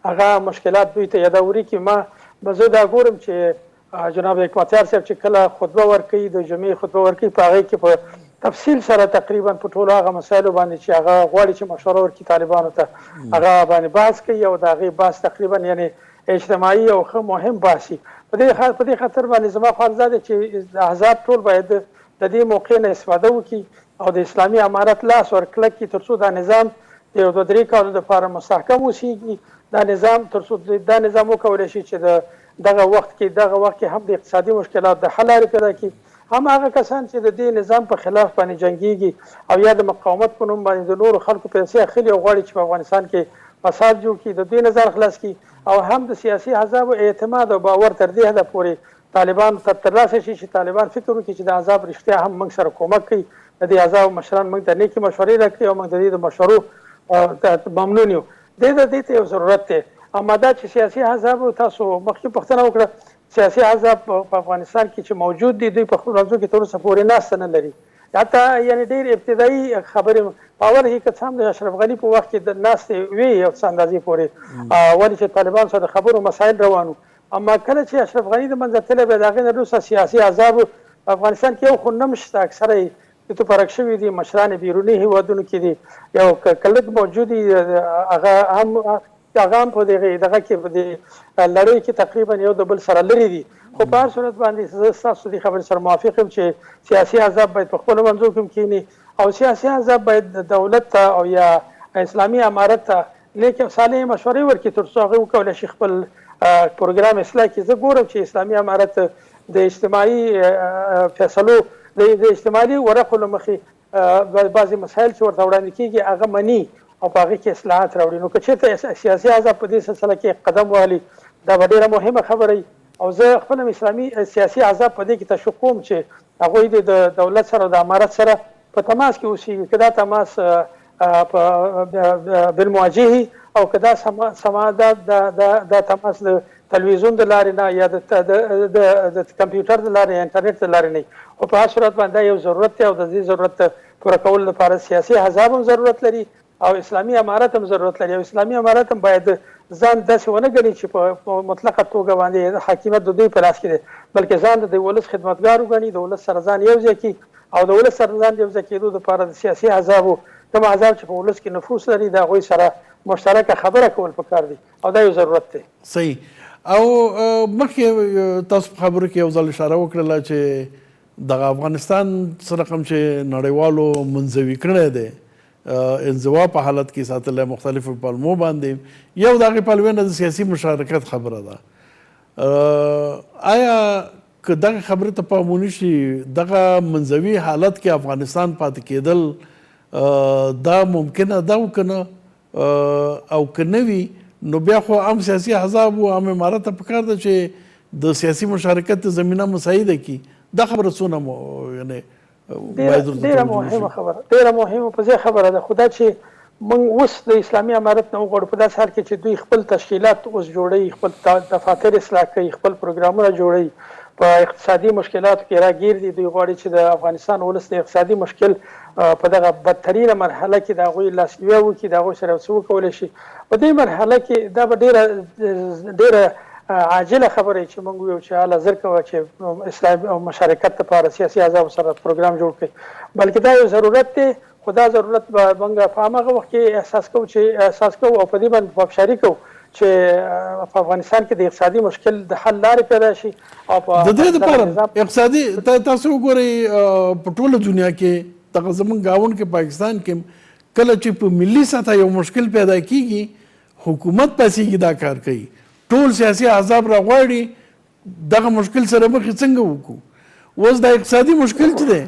هغه مشکلات دوی ته یادوري کړي. ما زه دا ګورم چې جناب حکمتیار صاحب چې کله خطبه ورکوي، د جمعې خطبه ورکوي، په هغې کې په تفصیل سره تقریبا په ټولو هغه مسایلو باندې چې هغه غواړي چې مشوره ورکړي طالبانو ته، هغه باندې بحث کوي او د هغې بحث تقریبا یعنی اجتماعي او ښه مهم بحث وي. په دې خاطر باندې زما خیال دا دی چې احزاب ټول باید د دې موقع نه استفاده وکړي او د اسلامي امارت لاس ورکلک کړي تر څو دا نظام د 2-3 کالو دپاره مستحکم اوسېږي. دا نظام تر څو دا نظام وکولی شي چې دغه وخت کې هم د اقتصادي مشکلات د حل لارې پیدا کړي، هم هغه کسان چې د دې نظام په خلاف باندې جنګیږي او یا د مقاومت په نوم باندې د نورو خلکو پیسې اخلي او غواړي چې په افغانستان کې فساد جوړ کړي، د دې نظر خلاص کړي. او هم د سیاسي احزابو اعتماد او باور تر دې حده پورې طالبان ته ترلاسه شي چې طالبان فکر وکړي چې د احزاب رښتیا هم موږ سره کومک کوي، د دې احزابو مشران موږ ته نیکې مشورې راکړي او موږ د دې د مشورو ممنون یو. دې ته یو ضرورت دی. اما دا چې سیاسي احزاب، تاسو مخکې پوښتنه وکړه، سیاسي احزاب په افغانستان کې چې موجود دي دوی په خپلو منځو کې تر اوسه پورې ناسته نه لري. حتی یعنې ډېر ابتدایي خبرې په اول حقیقت هم د اشرف غني په وخت کې د ناستې وې یو څه اندازې پورې، ولې چې طالبانو سره د خبرو مسایل روان وو. اما کله چې اشرف غني د منځه تللی بیا د هغې نه وروسته سیاسي احزابو په افغانستان کې یو خو نه شته، اکثره یې توپرک شوي دي، مشران بیروني هېوادونو کې دي، یو که لږ موجود دي هغه هم په دغه کې په دې لړۍ کې تقریبا یو د بل سره لرې دي. خو په هر صورت باندې زه ستاسو دې خبرې سره موافق یم چې سیاسي احزاب باید په خپلو منځو کې هم کښېني او سیاسي احزاب باید دولت ته او یا اسلامي امارت ته لیکن صالح مشورې ورکړي تر څو هغوی وکولی شي خپل پروګرام اصلاح کړي. زه ګورم چې اسلامي امارت د اجتماعي فیصلو د اجتماعي ورقو له مخې بعضې مسایل چې ورته وړاندې کېږي هغه مني او په هغې کې اصلاحات راوړي. نو که چېرته سیاسي احزاب په دې سلسله کې قدم وهلي دا به ډېره مهمه خبره وي. او زه خپل هم اسلامي سیاسي احزاب په دې کې تشویق کوم چې هغوی د دولت سره او د امارت سره په تماس کې اوسېږي، که دا تماس بالمواجهې او که دا تماس د تلویزیون د لارې نه یا د کمپیوټر د لارې یا انټرنیټ د لارې نه. خو په هر صورت باندې یو ضرورت دی او د دې ضرورت پوره کولو لپاره سیاسي احزاب هم ضرورت لري او اسلامي امارت هم ضرورت لري. او اسلامي امارت هم باید ځان داسې ونه ګڼي چې په مطلقه توګه باندې حاکمیت د دوی په لاس کې دی، بلکې ځان د ولس خدمتګار وګڼي، د ولس سره ځان یو ځای کړي او د ولس سره ځان یو ځای کېدو دپاره د سیاسي احزابو کوم احزاب چې په ولس کې نفوذ لري د هغوی سره مشترکه خبره کول پکار دي او دا یو ضرورت دی. صحیح. او مخکې تاسو په خبرو کې یو ځل اشاره وکړله چې دغه افغانستان سره کوم چې نړیوالو منزوي کړی دی انزوا په حالت کې ساتلی مختلفو پلمو باندې یو د هغې پلوې نه د سیاسي مشارکت خبره ده آیا که دغه خبرې ته پام ونشي دغه منزوي حالت کې افغانستان پاتې کېدل دا ممکنه ده او که نه او که نه وي نو بیا خو عام سیاسي احزاب او عام امارت ته پکار ده چې د سیاسي مشارکت زمینه مساعده کړي دا خبره څونه یعنی ډیره مهمه خبره ډیره مهمه په ځای خبره ده خو دا چې موږ اوس د اسلامي امارت نه وغواړو په داسې حال کې چې دوی خپل تشکیلات اوس جوړوي خپل دفاتر اصلاح کوي خپل پروګرامونه جوړوي په اقتصادي مشکلاتو کې راګیر دي دوی غواړي چې د افغانستان ولس د اقتصادي مشکل په دغه بدترینه مرحله کې د هغوی لاسنیوی وکړي د هغوی سره څه وکولی شي په دې مرحله کې دا به ډیره عاجله خبره چې موږ ویو چې هله زر کوه چې اسلام او مشارکت لپاره سیاسي احزابو سره پروګرام جوړ کړي بلکې دا یو ضرورت دی خو دا ضرورت به موږ په هماغه وخت کې احساس کوو او په دې باندې پافشاري کوو چې په افغانستان کې د اقتصادي مشکل د حل لارې پیدا شي او د دې لپاره اقتصادي تاسو وګورئ په ټوله دنیا کې دغه زموږ ګاونډ کې پاکستان کې کله چې په ملي سطح یو مشکل پیدا کیږي حکومت پسې دا کار کوي ټول سیاسي احزاب راغواړي دغه مشکل سره مخ څنګه وکړو اوس د اقتصادي مشکل چې دی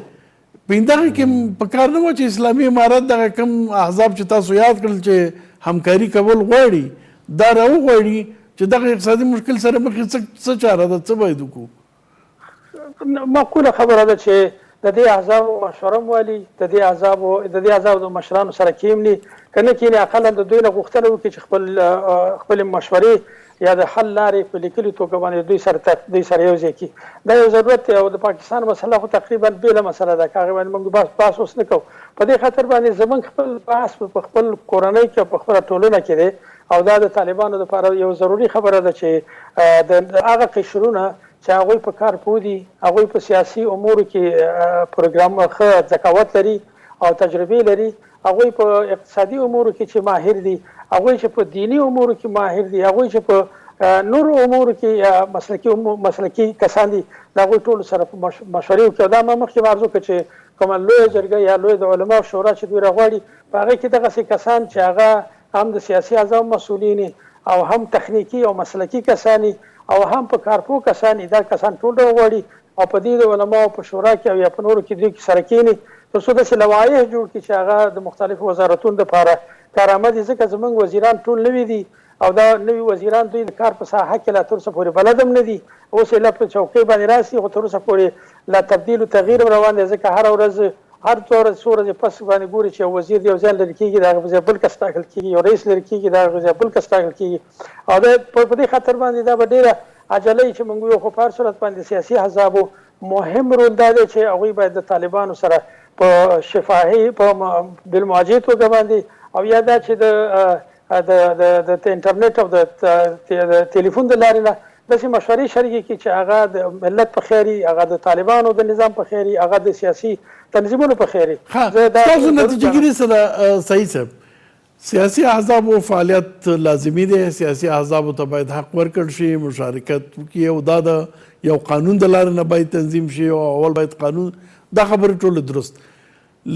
په دغه کې په کار نه و چې اسلامي امارت دغه کم احزاب چې تاسو یاد کړل چې همکاري کول غواړي دا راوغواړي چې دغه اقتصادي مشکل سره مخ څه چاره ده څه باید وکړو معقوله خبره ده چې د دې احزابو مشوره والي د دې احزابو د مشرانو سره کېمني که نه کېني اقلا د دوی نه غوښتنه وکړي چې خپلې مشورې یا د حل لارې په لیکلي توګه باندې دوی سره یو ځای کړي دا یو ضرورت دی او د پاکستان مسله خو تقریبا بېله مسله ده که هغې باندې موږ بحث اوس نه کوو په دې خاطر باندې زموږ خپل بحث په خپل کورنۍ کې او په خپله ټولنه کې دی او دا د طالبانو لپاره یو ضروري خبره ده چې د هغه قشرونه چې هغوی په کار پوه دي هغوی په سیاسي امورو کې پروګرام ښه ذکاوت لري او تجربې لري هغوی په اقتصادي امورو کې چې ماهر دي هغوی چې په دینی امورو کې ماهر دي هغوی چې په نورو امورو کې مسلکي کسان دي د هغوی ټولو سره په مشورې وکړي دا ما مخکې عرض وکړه چې کومه لویه جرګه یا لویه د علماو شورا چې دوی راغواړي په هغې کې دغسې کسان چې هغه هم د سیاسي احزابو مسؤلین او هم تخنیکي او مسلکي کسان او هم په کارپوه کسان دا کسان ټول راغواړي او په دې د علماو په شورا کې او یا په نورو کې دوی کې سره کښېني تر څو داسې لوایح جوړ کړي چې هغه د مختلفو وزارتونو دپاره کارآمد دي ځکه زموږ وزیران ټول نوي دي او دا نوي وزیران دوی د کار په ساحه کې لا تر اوسه پورې بلد هم نه دي اوس یې لا په چوکۍ باندې راسي خو تر اوسه پورې لا تبدیل و تغییر هم روان دی ځکه هره ورځ هر څو ورځې پس باندې ګوري چې یو وزیر د یو ځای لرې کېږي د هغه په ځای بل کس ټاکل کېږي یو رئیس لرې کېږي د هغه په ځای بل کس ټاکل کېږي او دا په دې خاطر باندې دا به ډېره عجله چې موږ ویو خو په هر صورت باندې سیاسي احزابو مهم رول دا دی چې هغوی باید د طالبانو سره په شفاهي په بالمواجهې توګه باندې او یا دا چې د انټرنیټ او د تلیفون د لارې نه داسې مشورې شریکې کړي چې هغه د ملت په خیر وي هغه د طالبانو د نظام په خیر وي هغه د سیاسي تنظیمونو په خیر وي تاسو نتیجه ګیري سره صحیح صاحب سیاسي احزابو فعالیت لازمي دی سیاسي احزابو ته باید حق ورکړل شي مشارکت وکړي او دا د یو قانون د لارې نه باید تنظیم شي او اول باید قانون دا خبرې ټوله درست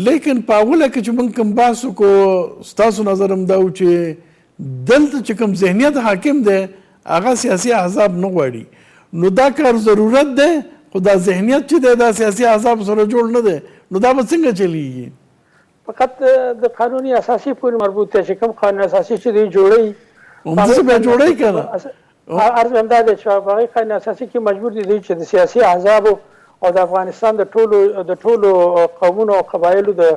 لیکن په اوله کې چې موږ کوم بحث وکړو ستاسو نظر هم دا و چې دلته چې کوم ذهنیت حاکم دی هغه سیاسي احزاب نه غواړي نو دا کار ضرورت دی خو دا ذهنیت چې دی دا سیاسي احزاب سره جوړ نه دی نو دا به څنګه چلیږي فقط د قانوني اساسي پورې مربوط دی چې کوم قانون اساسي چې دوی جوړوي همداسې به جوړوي که نه عرض هم دا دی چې په هغې قانون اساسي کې مجبور دي دوی چې د سیاسي احزابو او د افغانستان د ټولو قومونو او قبایلو د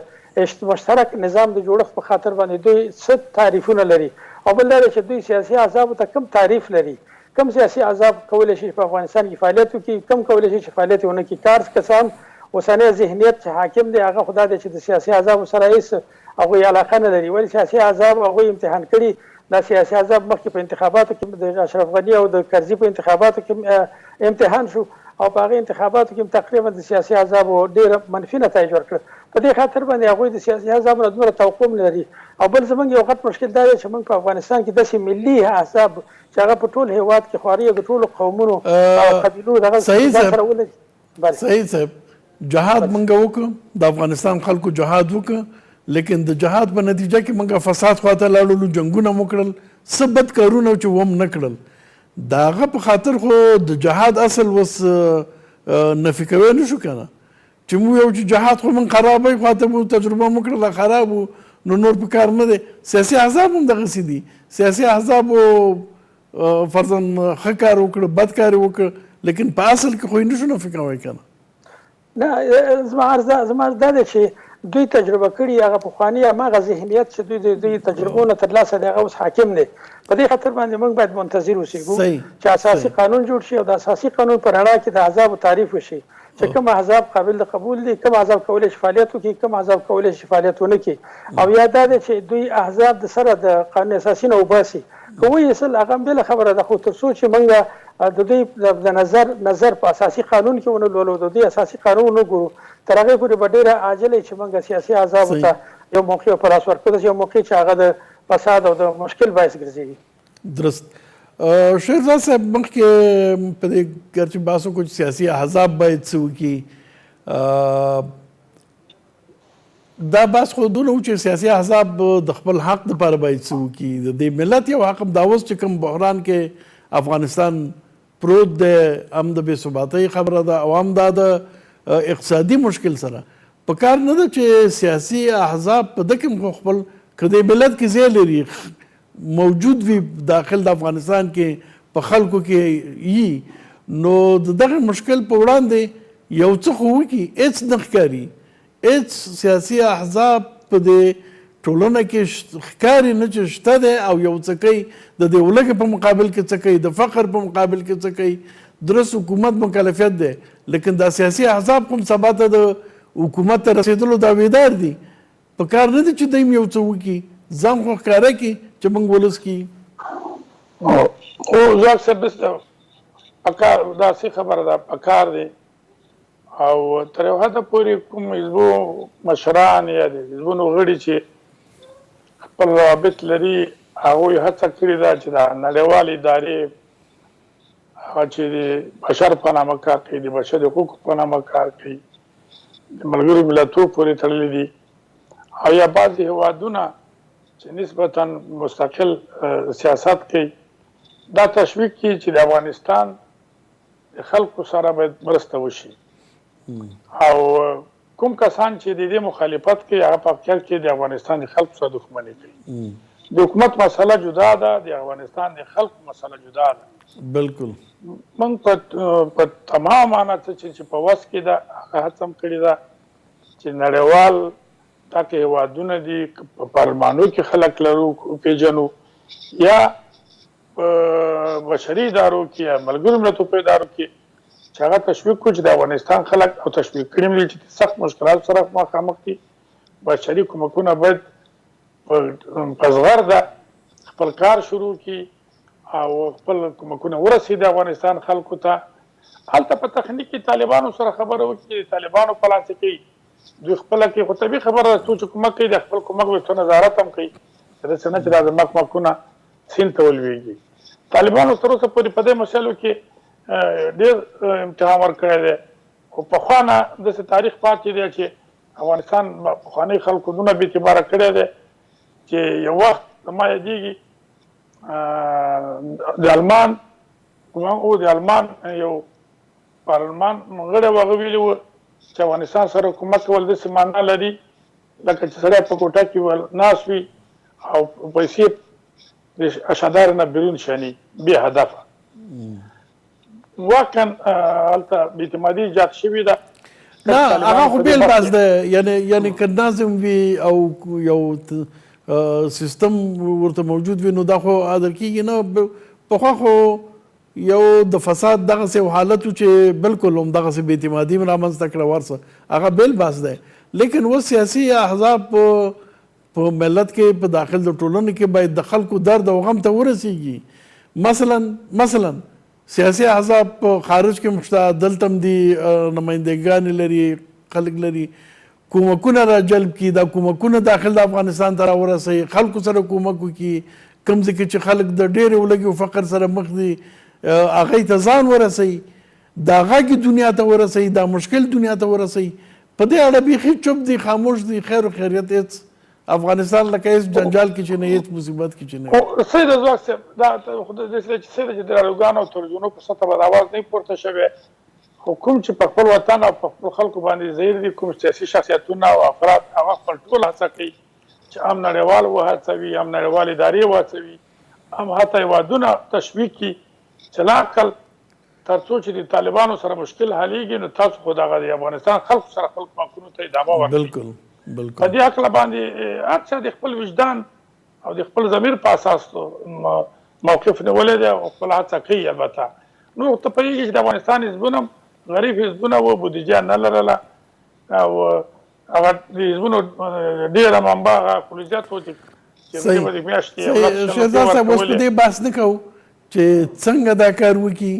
مشترک نظام د جوړښت په خاطر باندې دوی څه تعریفونه لري او بل دا چې دوی سیاسي احزابو ته کوم تعریف لري کوم سیاسي احزاب کولی شي په افغانستان کې فعالیت وکړي کوم کولی شي چې فعالیت ونه کړي کار کسان اوسنی ذهنیت چې حاکم دی هغه خو دا دی چې د سیاسي احزابو سره هېڅ هغوی علاقه نه لري ولې سیاسي احزاب هغوی امتحان کړي دا سیاسي احزاب مخکې په انتخاباتو کې د اشرف غني او د کرزي په انتخاباتو کې امتحان شو او په هغه انتخاباتو کې تقریبا د سیاسي احزابو ډېر منفي نتایج ورکړل. په دې خاطر باندې هغوی د سیاسي احزابو نه دومره توقع نه لري. او بل زموږ یو غټ مشکل دا دی چې موږ په افغانستان کې داسې ملي احزاب چې هغه په ټول هېواد کې خواري د ټولو قومونو او قبیلو دغه سره ولري. صحیح صاحب، جهاد منګه وکړو، د افغانستان خلکو جهاد وکړو، لیکن د جهاد په نتیجه کې منګه فساد خواته لاړلو، جنګونه مو کړل، څه بد کارونه چې وم نه کړل. د هغه په خاطر خو د جهاد اصل وس نفي کوی نه شو کنه، چې موږ یو چې جهاد خو من خرابوي خواته مو تجربه مو کړله خراب وو، نو نور په کار نه دی. سیاسي احزاب هم دغسې دي، سیاسي احزابو فرضاً ښه کار وکړه بد کار یې وکړه، لیکن په اصل کې خو یې نه شو نفي کوی کنه. نه زما عرض دا دی چې دوی تجربه کړي هغه پخواني هماغه ذهنیت چې دوی د دوی تجربو نه ترلاسه دی هغه اوس حاکم دی. په دې خاطر باندې موږ باید منتظر اوسېږو چې اساسي قانون جوړ شي او د اساسي قانون په رڼا کې د احزابو تعریف وشي چې کوم احزاب قابل د قبول دي، کوم احزاب کولی شي فعالیت وکړي، کوم احزاب کولی شي فعالیت ونه کړي. او یا دا دی چې دوی احزاب د سره د قانون اساسي نه وباسي. که وایي اصل هغه بله خبره ده، خو تر څو چې موږ د دوی د نظر په اساسي قانون کې ونه لولو، د دوی اساسي قانون ونه ګورو، تر هغې پورې به ډېره عاجله چې موږ سیاسي احزابو ته یو موقع په لاس ورکړو، یو موقع چې هغه د فساد او د مشکل باعث ګرځېږي. درست. شیرزاد صاحب مخکې په دې ګرچې بحث وکړو چې سیاسي احزاب باید څه وکړي، دا بحث خو دونه و چې سیاسي احزاب د خپل حق دپاره باید څه وکړي. د دې ملت یو حق هم دا اوس چې کوم بحران کې افغانستان پروت دی، هم د بې ثباتۍ خبره ده او هم دا د اقتصادي مشکل سره په کار نه ده چې سیاسي احزاب په ده کې خو خپل که د ملت کې ځای لري موجود وي داخل د افغانستان کې په خلکو کې یي، نو د دغه مشکل په وړاندې یو څه خو وکړي. هېڅ نه ښکاري، هېڅ سیاسي احزاب په دې ټولنه کې ښکاري نه چې شته دی او یو څه کوي، د دې ولږې په مقابل کې څه کوي، د فقر په مقابل کې څه کوي. درست حکومت مکلفیت دی، لیکن دا سیاسي احزاب کوم سبا ته د حکومت ته رسېدلو دعویدار دي. په کار نه دی چې دوی یو څه وکړي، ځان خو ښکاره کړي چې موږ ولس کړي. خو ځواک صاحب پکار داسې خبره ده، پکار دی او تر یو حده پورې کوم حزبو مشران یا د حزبونو غړي چې خپل روابط لري هغوی هڅه کړې ده چې د نړیوالې ادارې هغه چې د بشر په نامه کار کوي، د بشر حقوقو په نامه کار کوي، د ملګرو ملتونو پورې تړلي دي، او یا بعضې هېوادونه چې نسبتا مستقل سیاست کوي، دا تشویق کوي چې د افغانستان د خلکو سره باید مرسته وشي. او کوم کسان چې د دې مخالفت کوي هغه په حقیقت کې د افغانستان د خلکو سره دښمني کوي. د حکومت مسله جدا ده، د افغانستان د خلکو مسله جدا ده. بالکل موږ په تمام معنا چې په وس کې ده هغه هڅه هم کړې ده چې نړیوال تاکہ هېوادونه دي په پارلمانو کې خلک لرو پیژنو، یا بشري ادارو کې یا ملګرو ملتونو په ادارو کې چې هغه تشویق کړو چې د افغانستان خلک او تشویق کړي دي چې سخت مشکلات سره مخامخ دي. بشري کومکونه باید په زغرده خپل کار شروع کړي او خپل کومکونه ورسوي د افغانستان خلکو ته. هلته په تخنیک کې طالبانو سره خبره وکړي، طالبانو په لاس کې دوی خپله کې خو طبیعي خبره ده څوک چې کومک کوي د خپل کومک به نظارت هم کوي، داسې نه چې دا زما کومکونه سیند ته ولوېږي. طالبانو تر اوسه پورې په دې مسایلو کې ډېر امتحان ورکړی دی، خو پخوا نه داسې تاریخ پاتې دی چې افغانستان پخواني خلکو دونه بې اعتباره کړی دی چې یو وخت زما یادېږي د المان یو پارلمان غړی و هغه ویلي وو چې افغانستان سره حکومت کول داسې معنا لري لکه چې سړی په کوټه کې ناست وي او پیسې د اشعدار نه بیرون شني بې هدفه. واقعا هلته بېاعتمادي ایجاد شوې ده. نه هغه خو بېل بحث ده، یعنې که نظم وي او یو سیستم ورته موجود وي نو دا خو عادل کېږي نه. پخوا خو یو د فساد دغسې یو حالت و چې بلکل هم دغسې بې اعتمادي م رامنځته کړه ورسه، هغه بېل بحث دی. لیکن اوس سیاسي احزاب په ملت کې په داخل د ټولنې کې باید د خلکو درد او غم ته ورسیږي. مثلا سیاسي احزاب په خارج کې مشته، دلته هم دي نمایندګانې لري، خلک لري، کومکونه را جلب کړي، دا کومکونه داخل د افغانستان ته راورسوي، خلکو سره کومک وکړي، کوم ځای کې چې خلک د ډېرې ولږې او فقر سره مخ دي هغوی ته ځان ورسوي، دا غږ دنیا ته ورسوي، دا مشکل دنیا ته ورسوي. په دې اړه بیخي چوپ دي، خاموش دي، خیر و خیریت هېڅ افغانستان لکه هېڅ جنجال کې چې نه، هېڅ مصیبت کې چې نه. سید ځواک صاحب دا خو د دې سره چې سید چې د راډیوګانو او تلویزیونو په سطح باندې اواز نه پورته شوی، خو کوم چې په خپل وطن او په خپل خلکو باندې زهیر دي، کوم سیاسي شخصیتونه او افراد هغه خپل ټول هڅه کوي چې هم نړیوال وهڅوي، هم نړیوال ادارې وهڅوي، هم حتی هېوادونه تشویق کړي چې لا عقل تر څو چې د طالبانو سره مشکل حلیږي، نو تاسو خو دغه د افغانستان خلکو سره خپل حقونو ته ادامه ورکړئ. بالکل بالکل. په دې عقل باندې هر چا د خپل وجدان او د خپل ضمیر په اساس موقف نیولی دی او خپل هڅه کوي. البته نو ته پوهېږي چې د افغانستان حزبونه غریب حزبونه وو، بودیجه نه لرله او هغه د حزبونو ډېره منبع هغه کلیزیات وو چې شهزاد صاحب اوس په دې بحث نه کوو چې څنګه دا کار وکړي،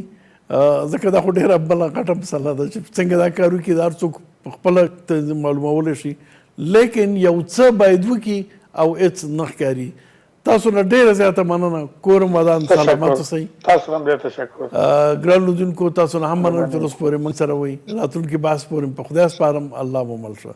ځکه دا خو ډېره بله غټه مسله ده چې څنګه دا کار وکړي، دا هر څوک په خپله معلومولی شي، لیکن یو څه باید وکړي او هېڅ نه ښکاري. تاسو نه ډېره زیاته مننه، کور ودان سلامت اوسئ. تاسو هم ډېر تشکر. ګران لیدونکو تاسو نه هم مننه چې اوس پورې موږ سره وئ، راتلونکي بحث پورې په خدای سپارم. الله مو مل شه.